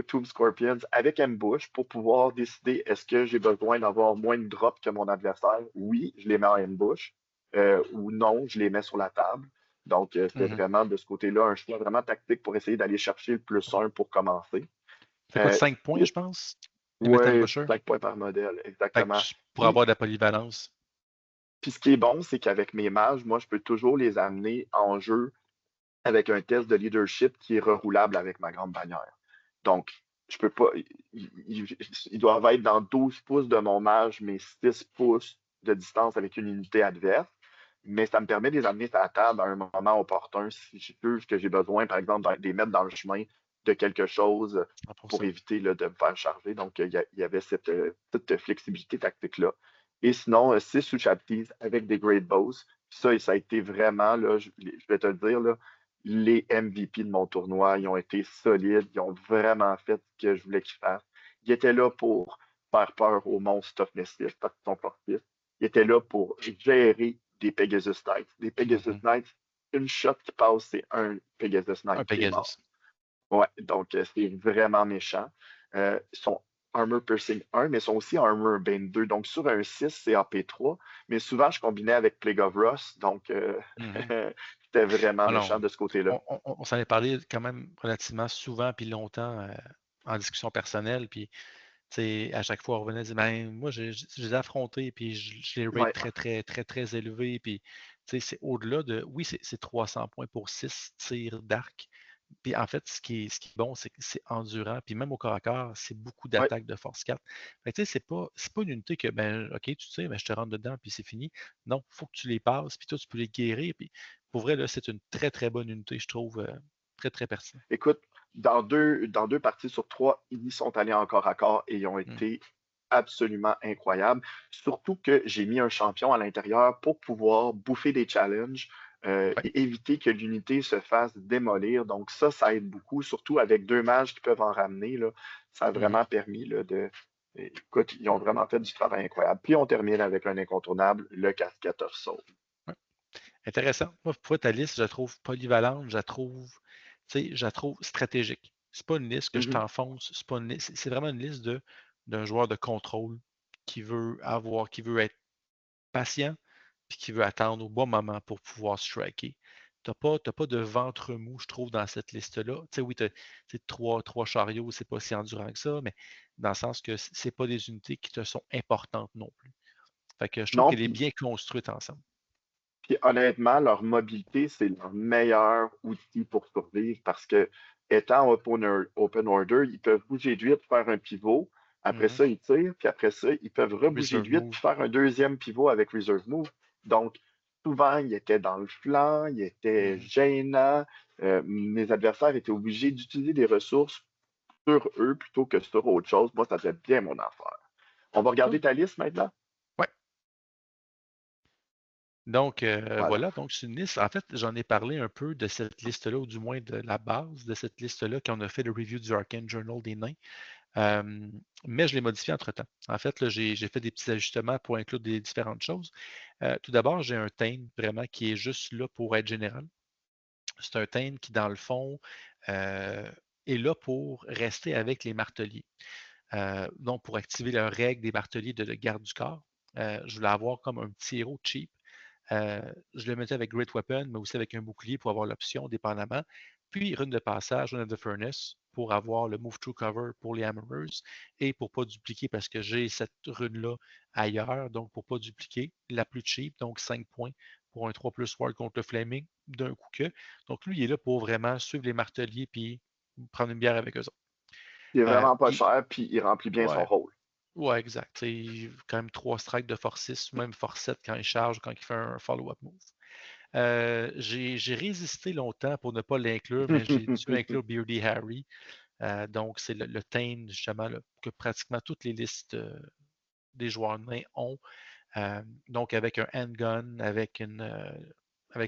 Tomb Scorpions avec Ambush pour pouvoir décider est-ce que j'ai besoin d'avoir moins de drops que mon adversaire. Oui, je les mets en Ambush. Ou non, je les mets sur la table. Donc, c'était Mhm. vraiment de ce côté-là un choix vraiment tactique pour essayer d'aller chercher le plus un pour commencer. Ça coûte Euh, 5 points, et- je pense, les ouais, Metal 5 points par modèle, Fait que exactement. pour avoir de la polyvalence. Puis ce qui est bon, c'est qu'avec mes mages, moi, je peux toujours les amener en jeu avec un test de leadership qui est reroulable avec ma grande bannière. Donc, je peux pas. Ils doivent être dans 12 pouces de mon mage, mais 6 pouces de distance avec une unité adverse. Mais ça me permet de les amener à la table à un moment opportun si je juge que j'ai besoin, par exemple, de les mettre dans le chemin de quelque chose pour 100%. éviter là, de me faire charger. Donc, il y avait cette flexibilité tactique-là. Et sinon, 6 sous chapties avec des great bows. Ça a été vraiment, là, je vais te le dire, là, les MVP de mon tournoi. Ils ont été solides. Ils ont vraiment fait ce que je voulais qu'ils fassent. Ils étaient là pour faire peur aux monstres Toughness parce qu'ils sont fortistes. Ils étaient là pour gérer des Pegasus Knights. Des Pegasus Mhm. Knights, une shot qui passe, c'est un Pegasus Un Knight qui est mort. Pegasus. Ouais, donc c'est vraiment méchant. Ils sont Armor Piercing 1, mais ils sont aussi Armor Bane 2. Donc sur un 6, c'est AP3. Mais souvent, je combinais avec Plague of Rust. Donc Mhm. c'était vraiment Ah méchant non, de ce côté-là. on s'en est parlé quand même relativement souvent puis longtemps en discussion personnelle. Puis, tu sais, à chaque fois, on revenait dire, ben, moi, je les ai affrontés puis je les rate Ouais, très, très, très, très élevés. Puis, tu sais, c'est au-delà de. Oui, c'est 300 points pour 6 tirs d'arc. Puis en fait, ce qui est bon, c'est que c'est endurant. Puis même au corps à corps, c'est beaucoup ouais. d'attaques de force 4. Fait que, tu sais, c'est pas une unité que, ben, OK, tu sais, ben, je te rentre dedans, puis c'est fini. Non, il faut que tu les passes, puis toi, tu peux les guérir. Puis pour vrai, là, c'est une très, très bonne unité, je trouve. Très, très pertinent. Écoute, dans deux parties sur trois, ils sont allés encore à corps et ils ont Hmm. été absolument incroyables. Surtout que j'ai mis un champion à l'intérieur pour pouvoir bouffer des challenges Ouais. et éviter que l'unité se fasse démolir. Donc ça aide beaucoup, surtout avec deux mages qui peuvent en ramener, là. Ça a Mhm. vraiment permis là, de. Écoute, ils ont vraiment fait du travail incroyable. Puis on termine avec un incontournable, le cascateur sauve. Ouais. Intéressant. Moi, pour ta liste, je la trouve polyvalente, je la trouve, tu sais, je la trouve stratégique. C'est pas une liste que je Mhm. t'enfonce, c'est pas une liste, c'est vraiment une liste d'un joueur de contrôle qui veut être patient, puis qui veut attendre au bon moment pour pouvoir striker. T'as pas de ventre mou, je trouve, dans cette liste-là. Tu sais, oui, trois chariots, c'est pas si endurant que ça, mais dans le sens que c'est pas des unités qui te sont importantes non plus. Fait que je trouve Non, qu'elle est bien construite ensemble. puis honnêtement, leur mobilité, c'est leur meilleur outil pour survivre parce que, étant open order, ils peuvent bouger de 8 pour faire un pivot. Après Mhm. ça, ils tirent, puis après ça, ils peuvent rebouger de Reserve 8 move. puis faire un deuxième pivot avec reserve move. Donc, souvent, ils étaient dans le flanc, ils étaient Mhm. gênants. Mes adversaires étaient obligés d'utiliser des ressources sur eux plutôt que sur autre chose. Moi, ça faisait bien mon affaire. On va regarder Cool. ta liste maintenant? Ouais. Donc, Voilà. voilà, donc c'est une liste. En fait, j'en ai parlé un peu de cette liste-là, ou du moins de la base de cette liste-là, quand on a fait le review du Arcane Journal des nains. Euh, mais je l'ai modifié entre-temps. En fait, là, j'ai fait des petits ajustements pour inclure des différentes choses. Tout d'abord, j'ai un thème vraiment qui est juste là pour être général. C'est un thème qui, dans le fond, euh, est là pour rester avec les marteliers. Donc, pour activer la règle des marteliers de garde du corps, je voulais avoir comme un petit héros cheap. Je le mettais avec Great Weapon, mais aussi avec un bouclier pour avoir l'option, dépendamment. Puis, rune de passage, rune of the Furnace, pour avoir le Move Through Cover pour les Hammerers et pour ne pas dupliquer parce que j'ai cette rune-là ailleurs, donc pour ne pas dupliquer. La plus cheap, donc 5 points pour un 3 plus Ward contre le Flaming d'un coup que. Donc, lui, il est là pour vraiment suivre les marteliers puis prendre une bière avec eux autres. Il est vraiment pas Puis, cher, puis il remplit bien son ouais, rôle. Ouais, exact. C'est quand même 3 strikes de force 6 ou même force 7 quand il charge, quand il fait un follow-up move. J'ai résisté longtemps pour ne pas l'inclure, mais j'ai dû inclure Beardy Harry. Donc, c'est le Thane, justement, là, que pratiquement toutes les listes des joueurs nains ont. Donc, avec un handgun, avec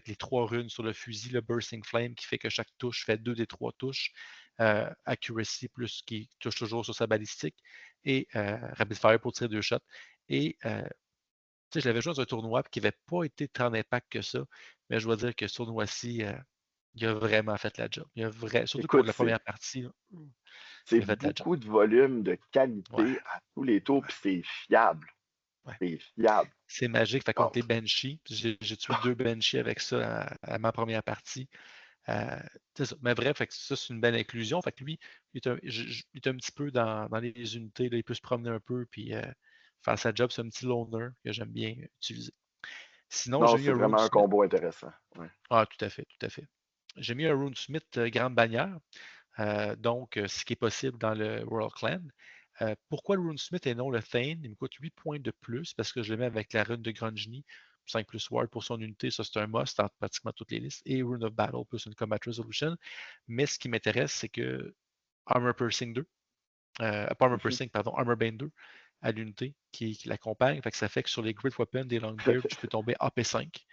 les 3 runes sur le fusil, le Bursting Flame, qui fait que chaque touche fait 2 des 3 touches. Accuracy, plus qui touche toujours sur sa balistique. Et Rapid Fire pour tirer 2 shots. Et je l'avais joué dans un tournoi qui n'avait pas été tant d'impact que ça. Mais je dois dire que ce tournoi-ci, il a vraiment fait la job. Surtout pour Écoute, la première partie, là, c'est il a fait la job. beaucoup de volume, de Ouais, qualité à tous les tours, ouais, puis c'est fiable. ouais. C'est fiable. C'est magique. Fait contre Wow. les Banshees, j'ai tué 2 Banshees avec ça à ma première partie. Euh, c'est ça. Mais bref, fait que ça, c'est une belle inclusion. Fait que lui, il est un petit peu dans les unités. Là, il peut se promener un peu puis faire sa job. C'est un petit loner que j'aime bien utiliser. Sinon, Non, j'ai mis c'est un Rune vraiment un Smith. combo intéressant. Ouais. Ah, tout à fait, tout à fait. J'ai mis un Rune Smith grande bannière. Donc, ce qui est possible dans le World Clan. Pourquoi le Rune Smith et non le Thane? Il me coûte 8 points de plus parce que je le mets avec la rune de Grungni, 5 plus Ward pour son unité, ça c'est un must dans pratiquement toutes les listes, et Rune of Battle plus une Combat Resolution. Mais ce qui m'intéresse, c'est que Armor Piercing 2, pas Armor Mhm. Piercing, pardon, Armor Bane 2 à l'unité qui l'accompagne. Fait que ça fait que sur les Great Weapons des Longbeard, je peux tomber AP5.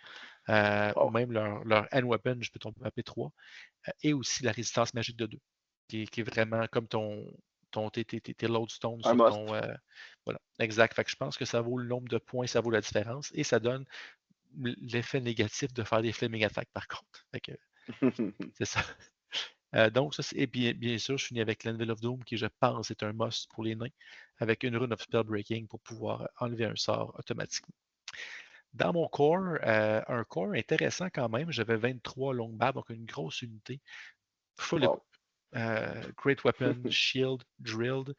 Ou Wow. même leur End Weapon, je peux tomber AP3. Et aussi la résistance magique de 2, qui est vraiment comme tes loadstones Un sur must. ton. Voilà, exact. Fait que je pense que ça vaut le nombre de points, ça vaut la différence. Et ça donne l'effet négatif de faire des flaming attacks, par contre. Fait que c'est ça. Donc, ça, et bien sûr, je finis avec l'Anvil of Doom, qui, je pense, est un must pour les nains, avec une rune of spell breaking pour pouvoir enlever un sort automatiquement. Dans mon core, un core intéressant quand même, j'avais 23 longues barres, donc une grosse unité, full Wow. equip, Great Weapon, Shield, Drilled,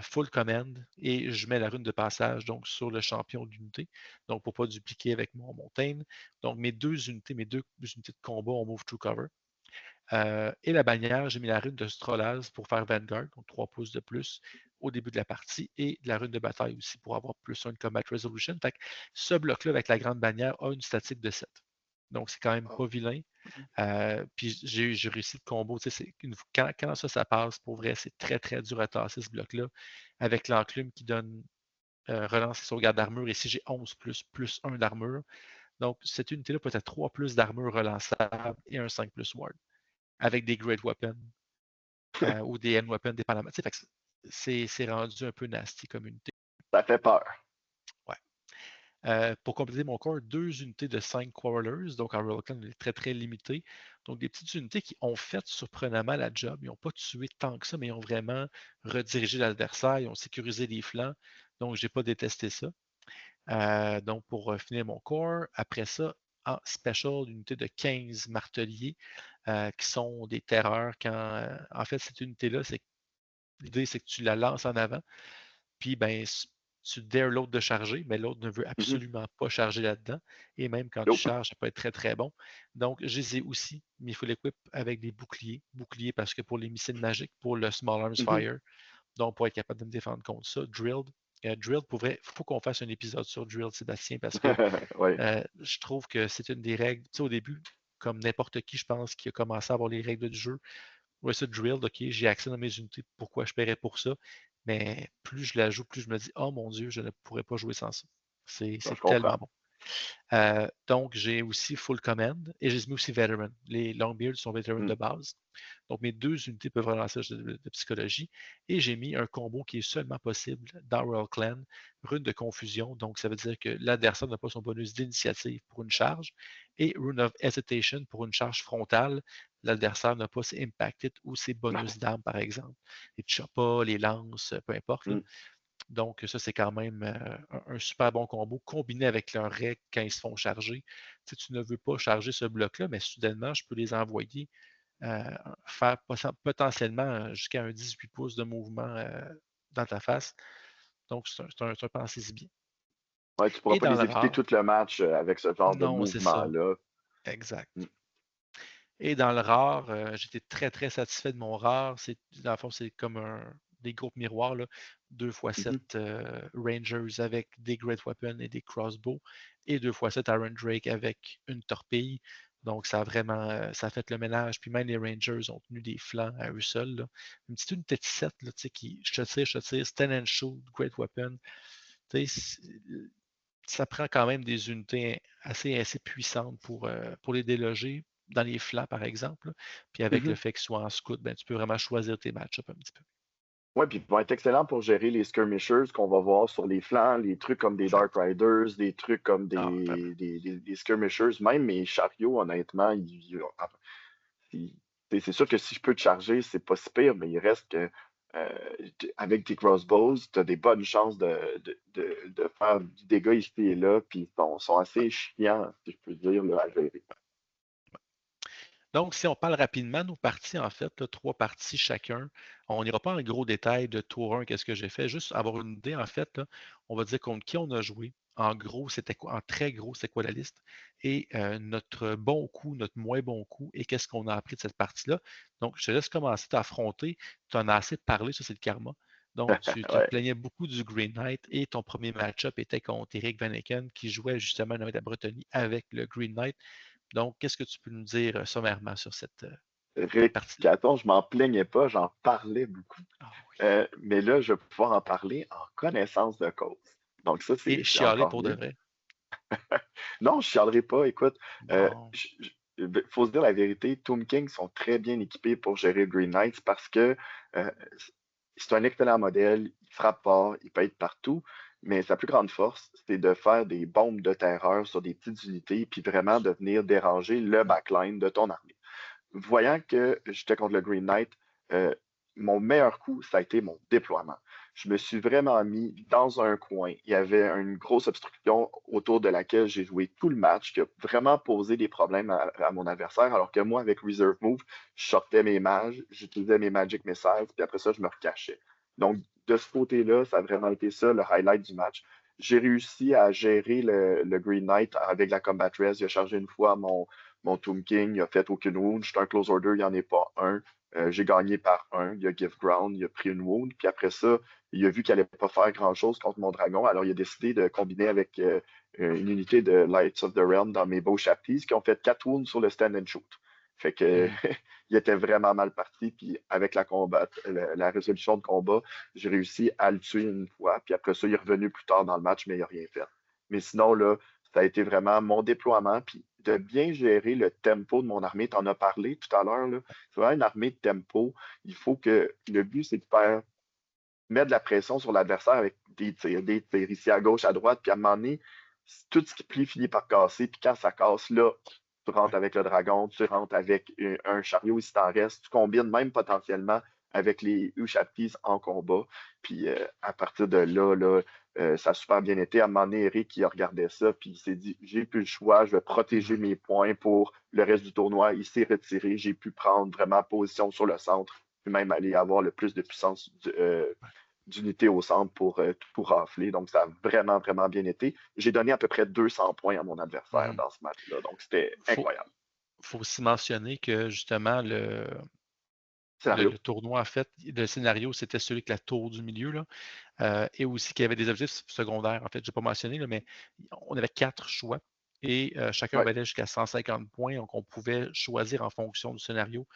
Full Command, et je mets la rune de passage donc sur le champion d'unité, donc pour ne pas dupliquer avec mon Montaigne. Donc mes deux unités de combat, on move to cover. Et la bannière, j'ai mis la rune de Strollaz pour faire Vanguard, donc 3 pouces de plus au début de la partie, et la rune de bataille aussi pour avoir plus 1 Combat Resolution. Fait que ce bloc-là, avec la grande bannière, a une statique de 7. Donc, c'est quand même Wow. pas vilain. Puis j'ai réussi le combo. Quand ça passe, pour vrai, c'est très, très dur à tasser ce bloc-là. Avec l'enclume qui donne relance et sauvegarde d'armure. Et si j'ai 11 plus 1 d'armure. Donc, cette unité-là peut être 3 plus d'armure relançable et un 5 plus ward. Avec des Great Weapons ou des End Weapons, dépendamment. Fait que c'est rendu un peu nasty comme unité. Ça fait peur. Ouais. Pour compléter mon corps, 2 unités de 5 Quarrelers, donc en Roll Clan, on est très très limité. Donc des petites unités qui ont fait surprenamment la job. Ils n'ont pas tué tant que ça, mais ils ont vraiment redirigé l'adversaire, ils ont sécurisé les flancs. Donc j'ai pas détesté ça. Donc pour finir mon corps, après ça, en special, une unité de 15 marteliers qui sont des terreurs quand. En fait, cette unité-là, l'idée c'est que tu la lances en avant. Puis, ben, tu dares l'autre de charger, mais l'autre ne veut Mhm. absolument pas charger là-dedans. Et même quand tu Nope. charges, ça peut être très, très bon. Donc, je les ai aussi mis full equip avec des boucliers. Boucliers parce que pour les missiles magiques, pour le Small Arms Mhm. Fire, donc pour être capable de me défendre contre ça, Drilled. Drilled, pour vrai, il faut qu'on fasse un épisode sur Drilled, Sébastien, parce que Oui. je trouve que c'est une des règles. Tu sais, au début, comme n'importe qui, je pense, qui a commencé à avoir les règles du jeu, ouais, ça, Drilled, OK, j'ai accès dans mes unités, pourquoi je paierais pour ça? Mais plus je la joue, plus je me dis, oh mon Dieu, je ne pourrais pas jouer sans ça. Non, je C'est comprends. tellement bon. Donc, j'ai aussi Full Command et j'ai mis aussi Veteran. Les Longbeards sont Veteran Mm. de base. Donc, mes 2 unités peuvent relancer de psychologie. Et j'ai mis un combo qui est seulement possible dans Royal Clan, Rune de Confusion. Donc, ça veut dire que l'adversaire n'a pas son bonus d'initiative pour une charge. Et Rune of Hesitation pour une charge frontale. L'adversaire n'a pas ses Impacted ou ses bonus d'armes, par exemple. Les choppas, les lances, peu importe. Là. Mm. Donc, ça, c'est quand même un super bon combo combiné avec leurs règles quand ils se font charger. Tu ne veux pas charger ce bloc-là, mais soudainement, je peux les envoyer euh, faire potentiellement jusqu'à un 18 pouces de mouvement dans ta face. Donc, c'est un pensée bien. Ouais, tu pourras Et pas dans les le éviter rare, tout le match avec ce genre de non, c'est ça. mouvement-là. Mm. Exact. Et dans le rare, j'étais très, très satisfait de mon rare. Dans le fond, c'est comme des groupes miroirs, là, 2x7 Mhm. Rangers avec des Great Weapons et des crossbows, et 2x7 Iron Drake avec une torpille. Donc, ça a vraiment ça a fait le ménage. Puis même les Rangers ont tenu des flancs à eux seuls, là. Une petite unité de 7 là, qui je te tire, stand and shoot, Great Weapon. Ça prend quand même des unités assez puissantes pour les déloger dans les flancs, par exemple. Puis avec le Mhm. fait qu'ils soient en scout, ben, tu peux vraiment choisir tes match-ups un petit peu. Ouais, puis ils vont être excellents pour gérer les skirmishers qu'on va voir sur les flancs, les trucs comme des Exact. Dark Riders, des trucs comme Ah, vraiment. des skirmishers. Même mes chariots, honnêtement, ils- c'est sûr que si je peux te charger, c'est pas si pire, mais il reste que avec tes crossbows, tu as des bonnes chances de faire du dégât ici et là, puis sont assez chiants, si je peux dire, là, à gérer. Donc, si on parle rapidement, nos parties, en fait, là, 3 parties chacun, on n'ira pas en gros détail de tour 1, qu'est-ce que j'ai fait, juste avoir une idée, en fait, là, on va dire contre qui on a joué. En gros, c'était quoi, en très gros, c'est quoi la liste? Et notre bon coup, notre moins bon coup, et qu'est-ce qu'on a appris de cette partie-là. Donc, je te laisse commencer t'affronter. Tu en as assez parlé, ça, c'est le karma. Donc, tu te Ouais. plaignais beaucoup du Green Knight et ton premier match-up était contre Eric Van Eken qui jouait justement dans la Bretagne avec le Green Knight. Donc, qu'est-ce que tu peux nous dire sommairement sur cette partie-là? Rectification, je m'en plaignais pas, j'en parlais beaucoup. Ah oui. Mais là, je vais pouvoir en parler en connaissance de cause. Donc ça, Et c'est chialer encore pour de mieux. vrai. Non, je chialerai pas. Écoute, Bon. faut se dire la vérité, Tomb King sont très bien équipés pour gérer Green Knights parce que euh, c'est un excellent modèle, il frappe fort, il peut être partout, mais sa plus grande force, c'est de faire des bombes de terreur sur des petites unités, puis vraiment de venir déranger le backline de ton armée. Voyant que j'étais contre le Green Knight, euh, mon meilleur coup, ça a été mon déploiement. Je me suis vraiment mis dans un coin. Il y avait une grosse obstruction autour de laquelle j'ai joué tout le match, qui a vraiment posé des problèmes à mon adversaire, alors que moi, avec Reserve Move, je sortais mes mages, j'utilisais mes Magic Missiles, puis après ça, je me recachais. Donc, de ce côté-là, ça a vraiment été ça le highlight du match. J'ai réussi à gérer le Green Knight avec la Combat Res. Il a chargé une fois mon Tomb King, il a fait aucune wound. J'étais un close order, il n'y en a pas un. J'ai gagné par un. Il a give ground, il a pris une wound. Puis après ça, il a vu qu'il n'allait pas faire grand-chose contre mon dragon. Alors il a décidé de combiner avec une unité de Lights of the Realm dans mes Bow Shafties qui ont fait 4 wounds sur le stand and shoot. Fait que Mhm. il était vraiment mal parti. Puis avec la résolution de combat, j'ai réussi à le tuer une fois. Puis après ça, il est revenu plus tard dans le match, mais il n'a rien fait. Mais sinon, là, ça a été vraiment mon déploiement, puis de bien gérer le tempo de mon armée. Tu en as parlé tout à l'heure, là. C'est vraiment une armée de tempo. Il faut que le but, c'est de faire mettre de la pression sur l'adversaire avec des tirs ici à gauche, à droite, puis à un moment donné, tout ce qui plie finit par casser, puis quand ça casse, là, tu rentres Ouais. avec le dragon, tu rentres avec un chariot si t'en reste, tu combines même potentiellement avec les Ushaptis en combat, puis à partir de là, ça a super bien été. À un moment donné, Eric, il a regardé ça, puis il s'est dit, j'ai plus le choix, je vais protéger Mhm. mes points pour le reste du tournoi. Il s'est retiré, j'ai pu prendre vraiment position sur le centre, puis même aller avoir le plus de puissance d'unité au centre pour rafler. Donc, ça a vraiment, vraiment bien été. J'ai donné à peu près 200 points à mon adversaire Mhm. dans ce match-là. Donc, c'était Faut, incroyable. faut aussi mentionner que justement, le Scénario? tournoi, en fait, le scénario, c'était celui avec la tour du milieu, là, et aussi qu'il y avait des objectifs secondaires. En fait, je n'ai pas mentionné, là, mais on avait 4 choix et chacun Ouais. valait jusqu'à 150 points. Donc, on pouvait choisir en fonction du scénario.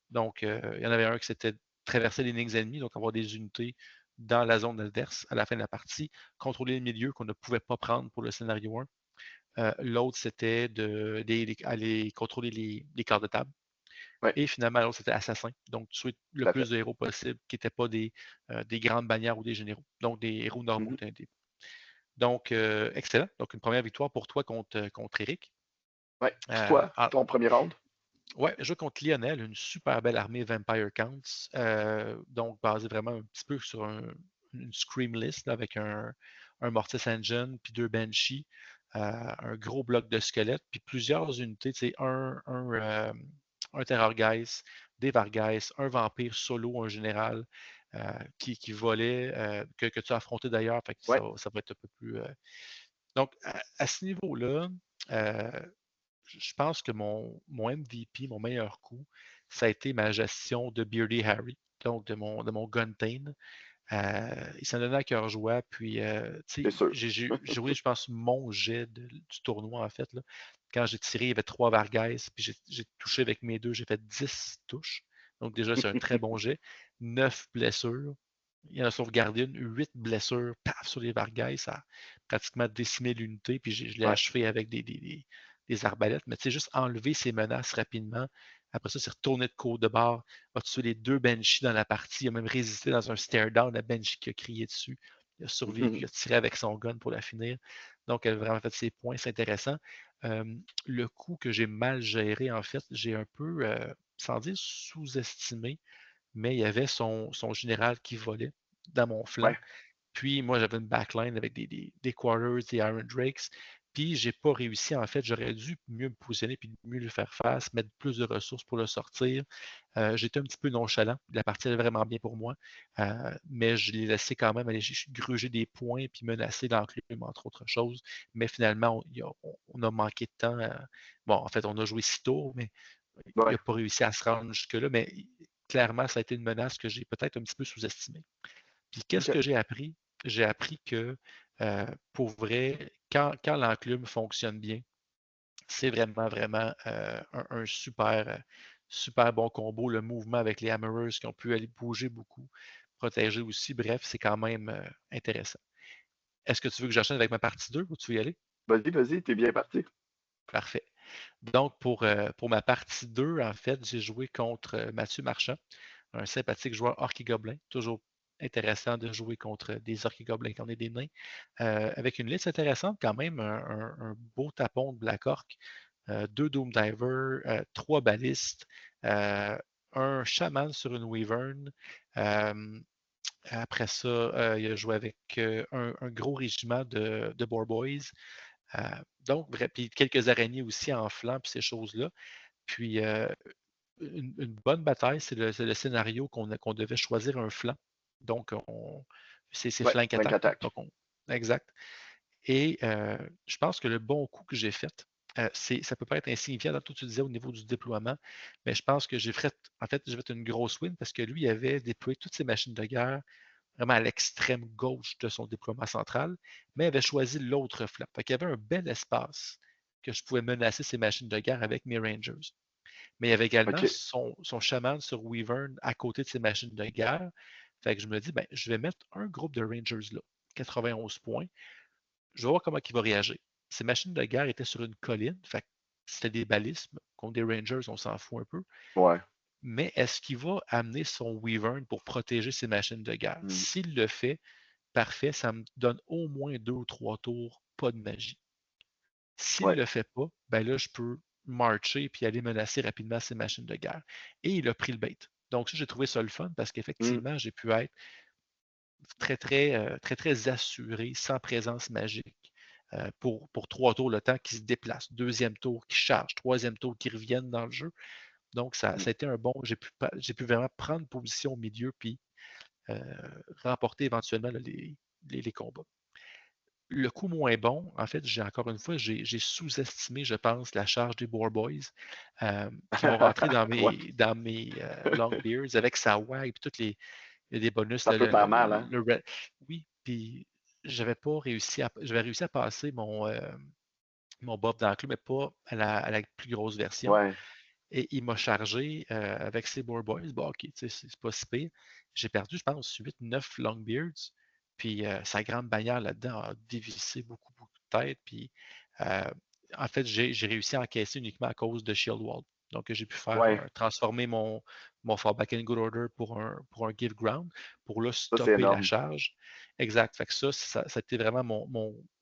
Donc, il y en avait un qui c'était traverser les lignes ennemies, donc avoir des unités dans la zone adverse à la fin de la partie, contrôler le milieu qu'on ne pouvait pas prendre pour le scénario 1. L'autre, c'était aller contrôler les quarts de table. Ouais, Et finalement, l'autre, c'était assassin. Donc, tuer le tout à plus fait. de héros possible qui n'étaient pas des grandes bannières ou des généraux. Donc, des héros normaux. Mhm. Donc, excellent. Donc, une première victoire pour toi contre Eric. Ouais. Puis Euh, toi, ton premier round? ouais, je joue contre Lionel, une super belle armée Vampire Counts. Donc, basée vraiment un petit peu sur une Scream List là, avec un Mortis Engine, puis 2 Banshee, un gros bloc de squelettes, puis plusieurs unités. Tu sais, un Terrorgeist, des Vargeist, un Vampire solo, un général qui volait, que tu as affronté d'ailleurs. Fait que ça, Ouais. ça va être un peu plus. Donc, à ce niveau-là, euh, je pense que mon MVP, mon meilleur coup, ça a été ma gestion de Beardy Harry. donc de mon Guntain. Il s'en donnait à cœur joie. Puis, C'est sûr. j'ai roulé, je pense, mon jet du tournoi, en fait. Là. Quand j'ai tiré, il y avait 3 Vargas, puis j'ai touché avec mes deux, j'ai fait 10 touches. Donc, déjà, c'est un très bon jet. 9 blessures. Il en a sauvegardé 8 blessures, paf, sur les Vargas. Ça a pratiquement décimé l'unité, puis je l'ai Ouais. achevé avec des arbalètes. Mais tu sais, juste enlever ces menaces rapidement. Après ça, c'est retourné de côte de bord, a tué les 2 Banshees dans la partie. Il a même résisté dans un stare-down à Banshee qui a crié dessus. Il a survécu, il a tiré avec son gun pour la finir. Donc, elle a vraiment fait ses points, c'est intéressant. Euh, le coup que j'ai mal géré, en fait, j'ai un peu, sans dire sous-estimé, mais il y avait son général qui volait dans mon flanc. Ouais. Puis moi, j'avais une backline avec des Quarters, des Iron Drakes. Puis j'ai pas réussi, en fait, j'aurais dû mieux me positionner puis mieux lui faire face, mettre plus de ressources pour le sortir. J'étais un petit peu nonchalant. La partie allait vraiment bien pour moi. Mais je l'ai laissé quand même aller gruger des points puis menacer l'enclume, entre autres choses. Mais finalement, on a manqué de temps. Bon, en fait, on a joué 6 tours, mais il Ouais. n'a pas réussi à se rendre jusque-là. Mais clairement, ça a été une menace que j'ai peut-être un petit peu sous-estimée. Puis qu'est-ce OK. que j'ai appris? J'ai appris que pour vrai, quand l'enclume fonctionne bien, c'est vraiment, vraiment un super, super bon combo. Le mouvement avec les Hammerers qui ont pu aller bouger beaucoup, protéger aussi. Bref, c'est quand même intéressant. Est-ce que tu veux que j'enchaîne avec ma partie 2 ou tu veux y aller? Vas-y, vas-y, t'es bien parti. Parfait. Donc, pour ma partie 2, en fait, j'ai joué contre Mathieu Marchand, un sympathique joueur orc et gobelin. Toujours intéressant de jouer contre des orcs et gobelins quand on est des nains. Avec une liste intéressante quand même, un beau tapon de Black Orc, 2 Doom Diver, 3 balistes, un chaman sur une Wyvern. Après ça, il a joué avec un gros régiment de Boar Boys. Donc, puis quelques araignées aussi en flanc, puis ces choses-là. Puis, une bonne bataille, c'est le scénario qu'on devait choisir un flanc. Donc, c'est Ouais, flank flank attack. attack. Donc, exact. Et je pense que le bon coup que j'ai fait, ça peut pas être insignifiant dans tout ce que tu disais au niveau du déploiement, mais je pense que j'ai fait une grosse win parce que lui il avait déployé toutes ses machines de guerre vraiment à l'extrême gauche de son déploiement central, mais avait choisi l'autre flanc. Fait qu'il y avait un bel espace que je pouvais menacer ses machines de guerre avec mes Rangers. Mais il y avait également OK. son chaman sur Wyvern à côté de ses machines de guerre. Fait que je me dis, ben, je vais mettre un groupe de Rangers là, 91 points. Je vais voir comment il va réagir. Ces machines de guerre étaient sur une colline, fait que c'était des balismes. Contre des Rangers, on s'en fout un peu. Ouais. Mais est-ce qu'il va amener son Wyvern pour protéger ses machines de guerre? Hmm. S'il le fait, parfait, ça me donne au moins 2 ou 3 tours, pas de magie. S'il ne Ouais. le fait pas, ben là, je peux marcher puis aller menacer rapidement ses machines de guerre. Et il a pris le bait. Donc, ça, j'ai trouvé ça le fun parce Hmm. qu'effectivement, j'ai pu être très, très, très, très assuré, sans présence magique. Pour 3 tours, le temps qui se déplace. Deuxième tour qui charge. Troisième tour qui reviennent dans le jeu. Donc, ça a été un bon. J'ai pu vraiment prendre position au milieu puis euh, remporter éventuellement là, les combats. Le coup moins bon, en fait, encore une fois, j'ai sous-estimé, je pense, la charge des Boar Boys qui ont rentré dans Ouais. mes Longbeards avec sa WAG et tous les bonus. Ça peut faire mal, hein? Oui, puis j'avais réussi à passer mon buff d'enclume, mais pas à la plus grosse version. Ouais. Et il m'a chargé avec ses Boar Boys. Bon, ok, tu sais, c'est pas si pire. J'ai perdu, je pense, 8-9 Longbeards. Puis sa grande bannière là-dedans a dévissé beaucoup, beaucoup de têtes. Puis euh, en fait, j'ai réussi à encaisser uniquement à cause de Shield Wall. Donc, j'ai pu Ouais. transformer mon Fallback in Good Order pour un Give Ground pour là Ça, c'est stopper la énorme. charge. Exact. Fait que ça a été vraiment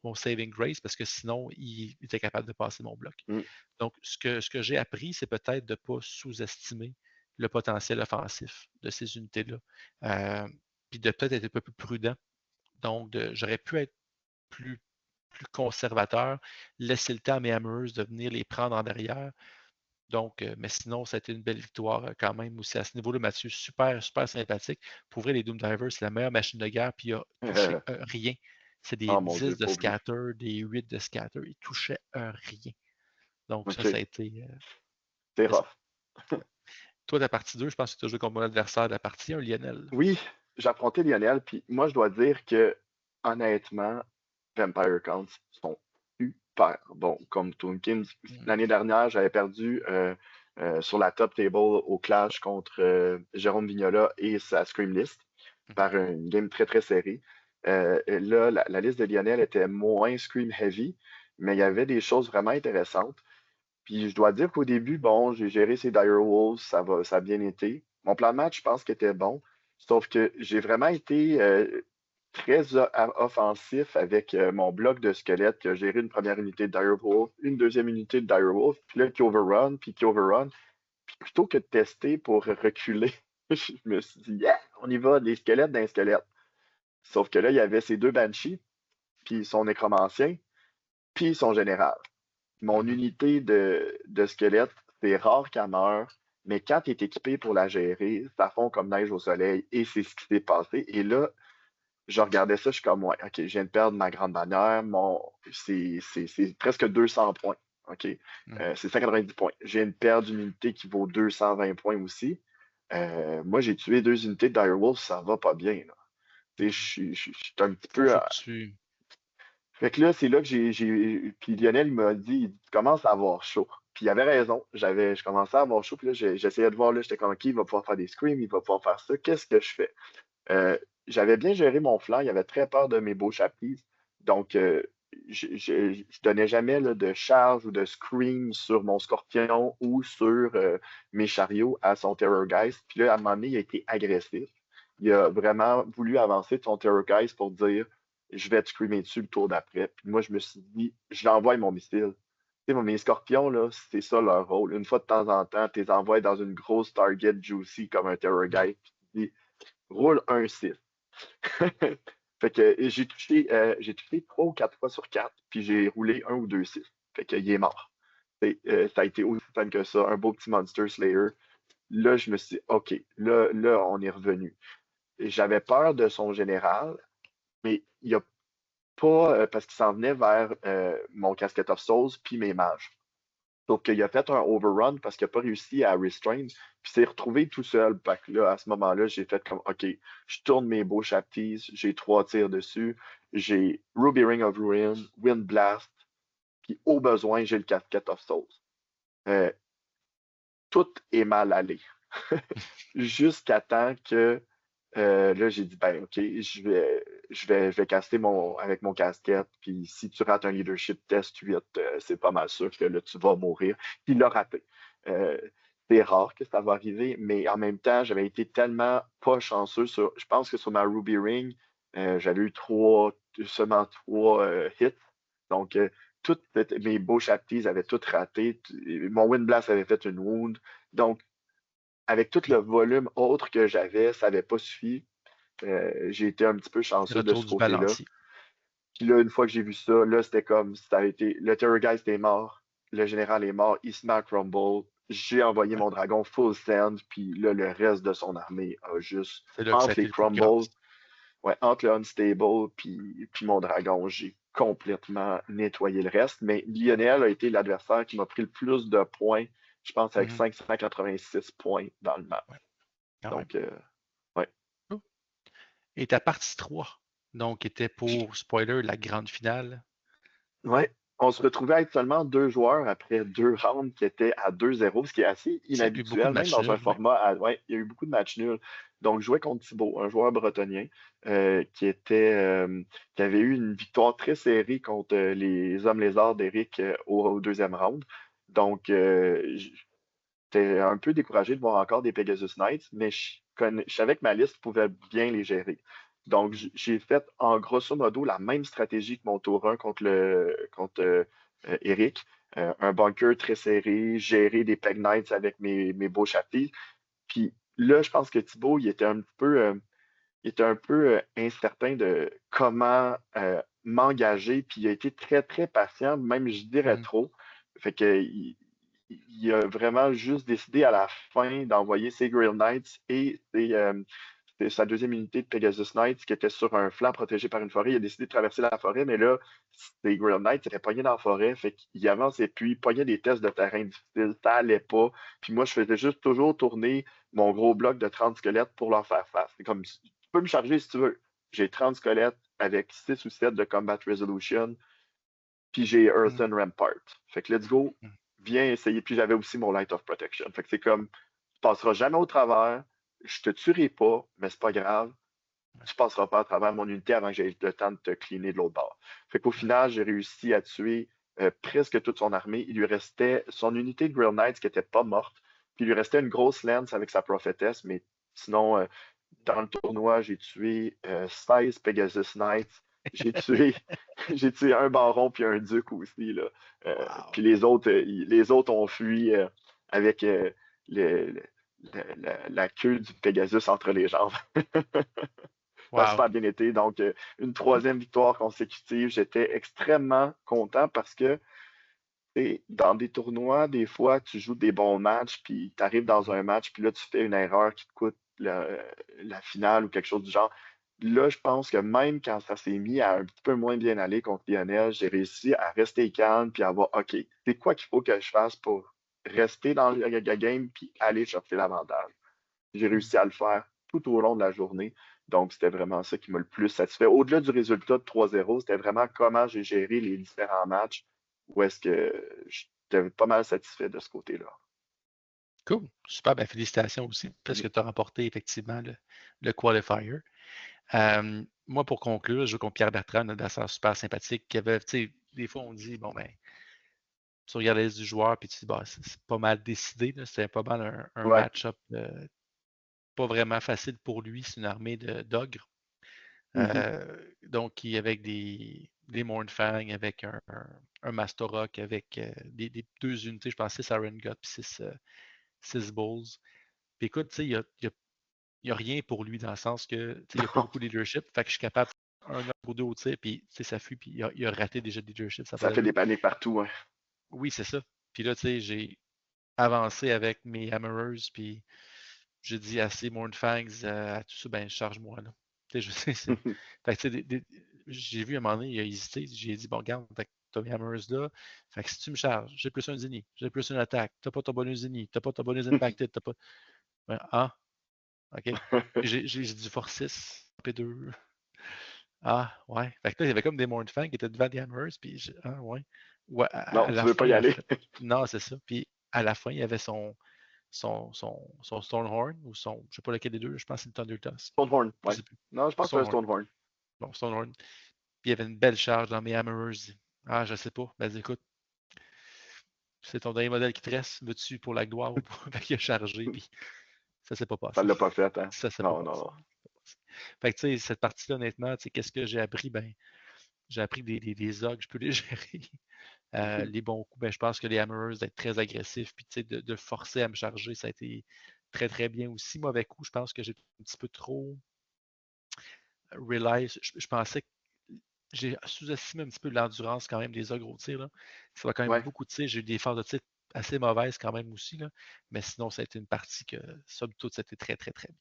mon saving grace parce que sinon, il était capable de passer mon bloc. Hmm. Donc, ce que j'ai appris, c'est peut-être de ne pas sous-estimer le potentiel offensif de ces unités-là. Puis de peut-être être un peu plus prudent. Donc, j'aurais pu être plus conservateur, laisser le temps à mes Hammers de venir les prendre en derrière. Donc, mais sinon, ça a été une belle victoire quand même aussi à ce niveau-là. Mathieu, super, super sympathique. Pour vrai, les Doom Divers, c'est la meilleure machine de guerre, puis il a touché rien. C'est des Oh mon 10 Dieu, de pauvre lui. scatter, des 8 de scatter. Il touchait rien. Donc, ça OK. a été. C'est C'est ça. rough. Toi, ta partie 2, je pense que tu as joué contre mon adversaire de la partie 1, Lionel. Oui, j'ai affronté Lionel, puis moi, je dois dire que, honnêtement, Vampire Counts sont super bons comme Toon Kings. Mm. L'année dernière, j'avais perdu sur la top table au Clash contre Jérôme Vignola et sa Scream List par une game très très serrée. Et là, la liste de Lionel était moins Scream heavy, mais il y avait des choses vraiment intéressantes. Puis je dois dire qu'au début, bon, j'ai géré ces Dire Wolves, ça a bien été. Mon plan de match, je pense qu'il était bon. Sauf que j'ai vraiment été très offensif avec mon bloc de squelette qui a géré une première unité de Dire Wolf, une deuxième unité de Dire Wolf, puis là, qui overrun, puis qui overrun. Puis plutôt que de tester pour reculer, je me suis dit, yeah, on y va, des squelettes d'un squelette. Sauf que là, il y avait ces deux Banshees, puis son nécromancien, puis son général. Mon Mhm. unité de squelette, c'est rare qu'elle meure, mais quand tu es équipé pour la gérer, ça fond comme neige au soleil et c'est ce qui s'est passé. Et là, je regardais ça, je suis comme, ouais, OK, je viens de perdre ma grande bannière, c'est presque 200 points. OK? Mhm. C'est 190 points. Je viens de perdre une unité qui vaut 220 points aussi. Moi, j'ai tué deux unités de Direwolf, ça va pas bien, là. Tu sais, Mhm. je suis un petit Faut, peu. faut que tu. Fait que là, c'est là que Puis Lionel, il m'a dit, tu commences à avoir chaud. Puis il avait raison. Je commençais à avoir chaud. Puis là, j'essayais de voir, là, j'étais comme, OK, il va pouvoir faire des screams, il va pouvoir faire ça. Qu'est-ce que je fais? Euh, J'avais bien géré mon flanc. Il avait très peur de mes beaux chapitres. Donc, je donnais jamais là, de charge ou de scream sur mon scorpion ou sur mes chariots à son Terrorgeist. Puis là, à un moment donné, il a été agressif. Il a vraiment voulu avancer de son Terrorgeist pour dire je vais te screamer dessus le tour d'après. Puis moi, je me suis dit, je l'envoie mon missile. Tu sais, mes scorpions, là, c'est ça leur rôle. Une fois de temps en temps, tu les envoies dans une grosse target juicy comme un Mhm. Terrorgeist. Puis tu dis, roule un 6. Fait que j'ai touché 3 ou 4 fois sur 4, puis j'ai roulé un ou deux 6. Fait qu'il est mort. Ça a été aussi simple que ça, un beau petit Monster Slayer. Là, je me suis dit, OK, là, on est revenu. J'avais peur de son général, mais il a pas, parce qu'il s'en venait vers mon Casket of Souls puis mes mages. Sauf qu'il a fait un overrun parce qu'il n'a pas réussi à restrain, puis s'est retrouvé tout seul. Fait que là, à ce moment-là, j'ai fait comme, OK, je tourne mes beaux chaptis, j'ai 3 tirs dessus, j'ai Ruby Ring of Ruin, Wind Blast, puis au besoin, j'ai le Casket of Souls. Euh, Tout est mal allé. Jusqu'à temps que là, j'ai dit, ben, OK, je vais caster avec mon casquette, puis si tu rates un leadership test 8, c'est pas mal sûr que là, tu vas mourir. Puis il l'a raté. Euh, c'est rare que ça va arriver, mais en même temps, j'avais été tellement pas chanceux je pense que sur ma Ruby Ring, j'avais eu seulement 3 hits. Donc, mes beaux chaptis avaient tout raté. Mon Wind Blast avait fait une wound. Donc, avec tout le volume autre que j'avais, ça n'avait pas suffi. J'ai été un petit peu chanceux de Retour ce du côté-là. balancier. Puis là, une fois que j'ai vu ça, là, c'était comme si ça avait été. Le Terrorgeist est mort, le général est mort, il se met à crumble. J'ai envoyé Ouais. mon dragon full send, puis là, le reste de son armée a juste. C'est là que ça a Entre été les le coup de grâce. crumbles, ouais, entre le unstable, puis mon dragon, j'ai complètement nettoyé le reste. Mais Lionel a été l'adversaire qui m'a pris le plus de points, je pense, avec Mhm. 586 points dans le match. Ouais, quand même. Donc, ouais. Oh. Et ta partie 3, donc, était pour, spoiler, la grande finale. Ouais, on se retrouvait à être seulement 2 joueurs après 2 rounds qui étaient à 2-0, ce qui est assez Il y a eu beaucoup de inhabituel, même matchs dans un nuls, ouais. format. Ouais, il y a eu beaucoup de matchs nuls. Donc, je jouais contre Thibaut, un joueur bretonien qui avait eu une victoire très serrée contre les Hommes Lézards d'Éric au deuxième round. Donc, j'étais un peu découragé de voir encore des Pegasus Knights, mais je savais que ma liste pouvait bien les gérer. Donc, Mhm. j'ai fait en grosso modo la même stratégie que mon tour 1 contre Eric. Un bunker très serré, gérer des Peg Knights avec mes beaux chapitres. Puis là, je pense que Thibaut, il était un peu incertain de comment m'engager, puis il a été très, très patient, même je dirais Mhm. trop. Fait que il a vraiment juste décidé à la fin d'envoyer ses Grail Knights et sa deuxième unité de Pegasus Knights qui était sur un flanc protégé par une forêt. Il a décidé de traverser la forêt, mais là, les Grilled Knights étaient pognés dans la forêt, fait qu'il avançait puis il pognait des tests de terrain difficiles, ça allait pas. Puis moi, je faisais juste toujours tourner mon gros bloc de 30 squelettes pour leur faire face. C'est comme, tu peux me charger si tu veux. J'ai 30 squelettes avec 6 ou 7 de Combat Resolution, puis j'ai Mm, Earthen Rampart. Fait que let's go, mm. viens essayer. Puis j'avais aussi mon Light of Protection. Fait que c'est comme, tu passeras jamais au travers, je te tuerai pas, mais c'est pas grave. Tu passeras pas à travers mon unité avant que j'aie le temps de te cleaner de l'autre bord. Fait qu'au final, j'ai réussi à tuer presque toute son armée. Il lui restait son unité de Grill Knights qui était pas morte. Puis il lui restait une grosse lance avec sa prophétesse, mais sinon, dans le tournoi, j'ai tué 16 Pegasus Knights. J'ai tué, j'ai tué un baron puis un duc aussi. Là. Puis Wow. les autres ont fui avec le- la queue du Pegasus entre les jambes. Ça a Wow. super bien été. Donc, une troisième victoire consécutive. J'étais extrêmement content parce que dans des tournois, des fois, tu joues des bons matchs, puis tu arrives dans Mhm. un match, puis là, tu fais une erreur qui te coûte la finale ou quelque chose du genre. Là, je pense que même quand ça s'est mis à un petit peu moins bien aller contre Lionel, j'ai réussi à rester calme puis à voir, OK, c'est quoi qu'il faut que je fasse pour rester dans le game puis aller chercher l'avantage. J'ai Mm. réussi à le faire tout au long de la journée. Donc, c'était vraiment ça qui m'a le plus satisfait. Au-delà du résultat de 3-0, c'était vraiment comment j'ai géré les différents matchs où est-ce que j'étais pas mal satisfait de ce côté-là. Cool. Super. Ben, félicitations aussi parce Mhm. que tu as remporté effectivement le qualifier. Moi, pour conclure, je joue contre Pierre Bertrand, un adversaire super sympathique qui avait, tu sais, des fois, on dit, bon, ben, tu regardes la liste du joueur puis tu dis, bah, c'est pas mal décidé. C'était pas mal un Ouais. match-up pas vraiment facile pour lui. C'est une armée d'ogres. Mhm. Donc, avec des Mournfang, avec un Masterrock, avec des deux unités, je pense 6 Iron God puis 6 Bulls. Puis écoute, tu sais, il y a rien pour lui dans le sens que tu sais, il n'y a pas beaucoup de leadership. Fait que je suis capable un ogre ou deux au tir, puis tu sais, ça fuit, puis il a raté déjà de leadership, ça n'a pas Ça fait d'allure. des paniques partout. Hein. Oui, c'est ça. Puis là, tu sais, j'ai avancé avec mes Hammerers, puis j'ai dit à ces Mournfangs, à tout ça, ben charge-moi là. Tu sais, je sais, fait que, tu sais, j'ai vu à un moment donné, il a hésité. J'ai dit, bon, regarde, t'as mes Hammers là. Fait que si tu me charges, j'ai plus un Zini, j'ai plus une attaque, t'as pas ton bonus Zini, t'as pas ton bonus Impacted, t'as pas. Ben, ah, ok. J'ai du Force 6, P2. Ah, ouais. Fait que là, il y avait comme des Mournfangs qui étaient devant des Hammers, puis ah, ouais. Ouais, à Non, tu la veux pas fin, y en aller. fait. Non, c'est ça. Puis à la fin, il y avait son Stonehorn, ou son, je sais pas lequel des deux, je pense que c'est le Thunder Tusk. Stonehorn, Je ouais. sais plus. Non, je pense que c'est un Stonehorn. Stonehorn. Bon, Stonehorn. Puis il y avait une belle charge dans mes Hammerers. Ah, je sais pas. Ben écoute, c'est ton dernier modèle qui te reste. Veux-tu pour la gloire ou pas? Fait qu'il a chargé, puis ça s'est pas Ça passé. l'a pas fait, hein? Ça s'est pas Non, non, passé. non. Fait que tu sais, cette partie-là, honnêtement, tu sais, qu'est-ce que j'ai appris? Ben, j'ai appris que des ogres, je peux les gérer. Les bons coups, ben, je pense que les Hammerers d'être très agressifs, puis tu sais, de forcer à me charger, ça a été très très bien aussi. Mauvais coup, je pense que j'ai un petit peu trop rely. Je pensais que j'ai sous-estimé un petit peu l'endurance quand même des ogres au tir. Là. Ça va quand même Ouais. beaucoup de tir. J'ai eu des phases de tir assez mauvaises quand même aussi. Là. Mais sinon, ça a été une partie que, somme toute, c'était très, très, très bien.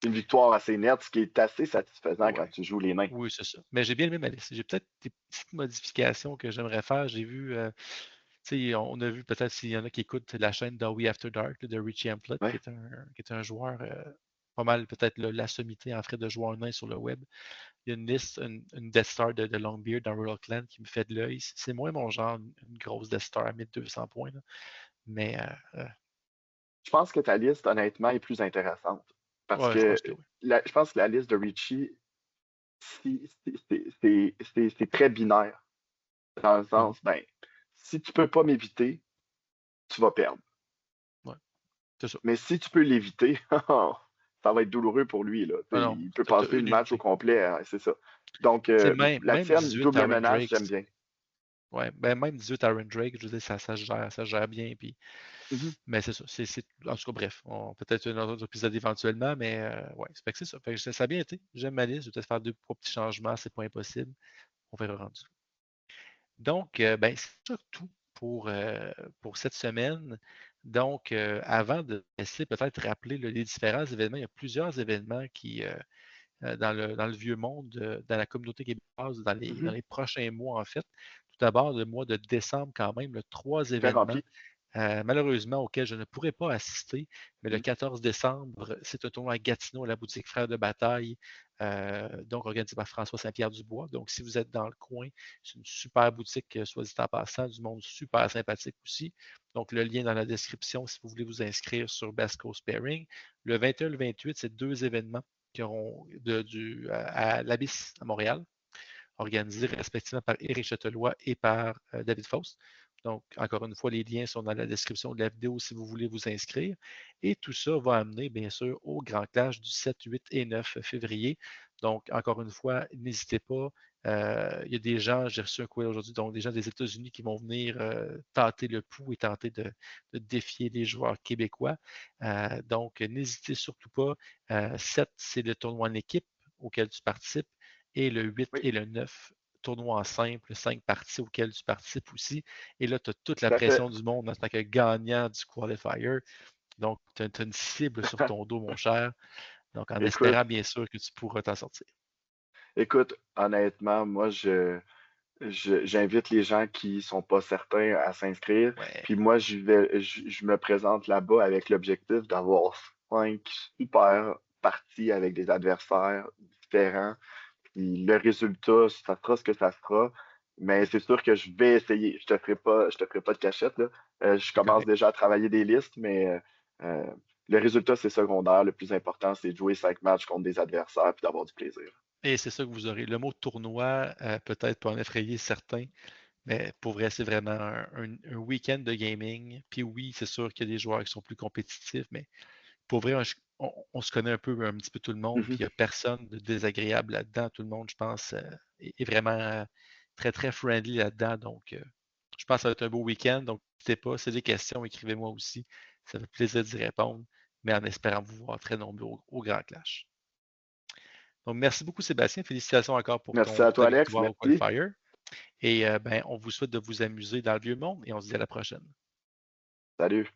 Une victoire assez nette, ce qui est assez satisfaisant quand Ouais. tu joues les nains. Oui, c'est ça. Mais j'ai bien aimé ma liste. J'ai peut-être des petites modifications que j'aimerais faire. J'ai vu, tu sais, on a vu peut-être s'il y en a qui écoutent la chaîne d'Aoi After Dark de Richie Amplet, Ouais. qui est un joueur pas mal peut-être la sommité en frais de joueurs nains sur le web. Il y a une liste, une Death Star de Longbeard dans Royal Clan qui me fait de l'œil. C'est moins mon genre, une grosse Death Star à 1200 points. Là. Mais Je pense que ta liste, honnêtement, est plus intéressante. Parce ouais, je que pense que oui. je pense que la liste de Richie, c'est très binaire. Dans le Mhm. sens, ben, si tu peux pas m'éviter, tu vas perdre. Ouais, c'est ça. Mais si tu peux l'éviter, ça va être douloureux pour lui. Là. Ah non, Il peut t'as passer le une match au unité. complet, c'est ça. Donc, Tu sais, la même tienne, 18 double Aaron menace, j'aime Drakes. bien. Ouais, ben même 18 Aaron Drake, je veux dire, ça se gère bien. Puis. Mhm. Mais c'est ça. En tout cas, bref, peut-être un autre épisode éventuellement, mais ouais, fait que c'est ça. Fait que ça a bien été. J'aime ma liste. Je vais peut-être faire deux, trois petits changements, c'est pas impossible. On verra rendu. Donc, ben, c'est ça tout pour cette semaine. Donc, avant de laisser peut-être rappeler les différents événements, il y a plusieurs événements qui, dans le vieux monde, dans la communauté québécoise, dans Mhm. les prochains mois, en fait. Tout d'abord, le mois de décembre, quand même, 3 Très événements, rempli. malheureusement, auxquels je ne pourrai pas assister. Mais le Mhm. 14 décembre, c'est un tournoi à Gatineau, à la boutique Frères de Bataille, donc organisé par François Saint-Pierre Dubois. Donc, si vous êtes dans le coin, c'est une super boutique, soit dit en passant, du monde super sympathique aussi. Donc, le lien dans la description si vous voulez vous inscrire sur Best Coast Pairing. Le 21 et le 28, c'est 2 événements qui auront à l'Abysse à Montréal, organisés respectivement par Éric Châtelois et par David Faust. Donc, encore une fois, les liens sont dans la description de la vidéo si vous voulez vous inscrire. Et tout ça va amener, bien sûr, au Grand Clash du 7, 8 et 9 février. Donc, encore une fois, n'hésitez pas. Il y a des gens, j'ai reçu un courriel aujourd'hui, donc des gens des États-Unis qui vont venir tâter le pouls et tenter de défier les joueurs québécois. Donc, n'hésitez surtout pas. 7, c'est le tournoi en équipe auquel tu participes. Et le 8 Oui, et le 9, tournoi en simple, 5 parties auxquelles tu participes aussi. Et là, tu as toute la tout à fait. pression du monde en tant que gagnant du qualifier. Donc, tu as une cible sur ton dos, mon cher. Donc, en Écoute, espérant bien sûr que tu pourras t'en sortir. écoute, honnêtement, moi, j'invite les gens qui sont pas certains à s'inscrire. Ouais. Puis moi, je me présente là-bas avec l'objectif d'avoir 5 super parties avec des adversaires différents. Puis le résultat, ça sera ce que ça sera. Mais c'est sûr que je vais essayer. Je te ferai pas de cachette, là. Je C'est commence correct. déjà à travailler des listes, mais euh, le résultat, c'est secondaire. Le plus important, c'est de jouer 5 matchs contre des adversaires puis d'avoir du plaisir. Et c'est ça que vous aurez. Le mot tournoi, peut-être peut en effrayer certains, mais pour vrai, c'est vraiment un week-end de gaming. Puis oui, c'est sûr qu'il y a des joueurs qui sont plus compétitifs, mais pour vrai, on se connaît un petit peu tout le monde, puis Mhm. il n'y a personne de désagréable là-dedans. Tout le monde, je pense, est vraiment très, très friendly là-dedans. Donc, je pense que ça va être un beau week-end. Donc, n'hésitez pas. Si vous avez des questions, écrivez-moi aussi. Ça fait plaisir d'y répondre, mais en espérant vous voir très nombreux au Grand Clash. Donc, merci beaucoup, Sébastien. Félicitations encore Merci à pour ta toi, Alex. victoire au Merci. qualifier. Et ben, on vous souhaite de vous amuser dans le vieux monde et on se dit à la prochaine. Salut.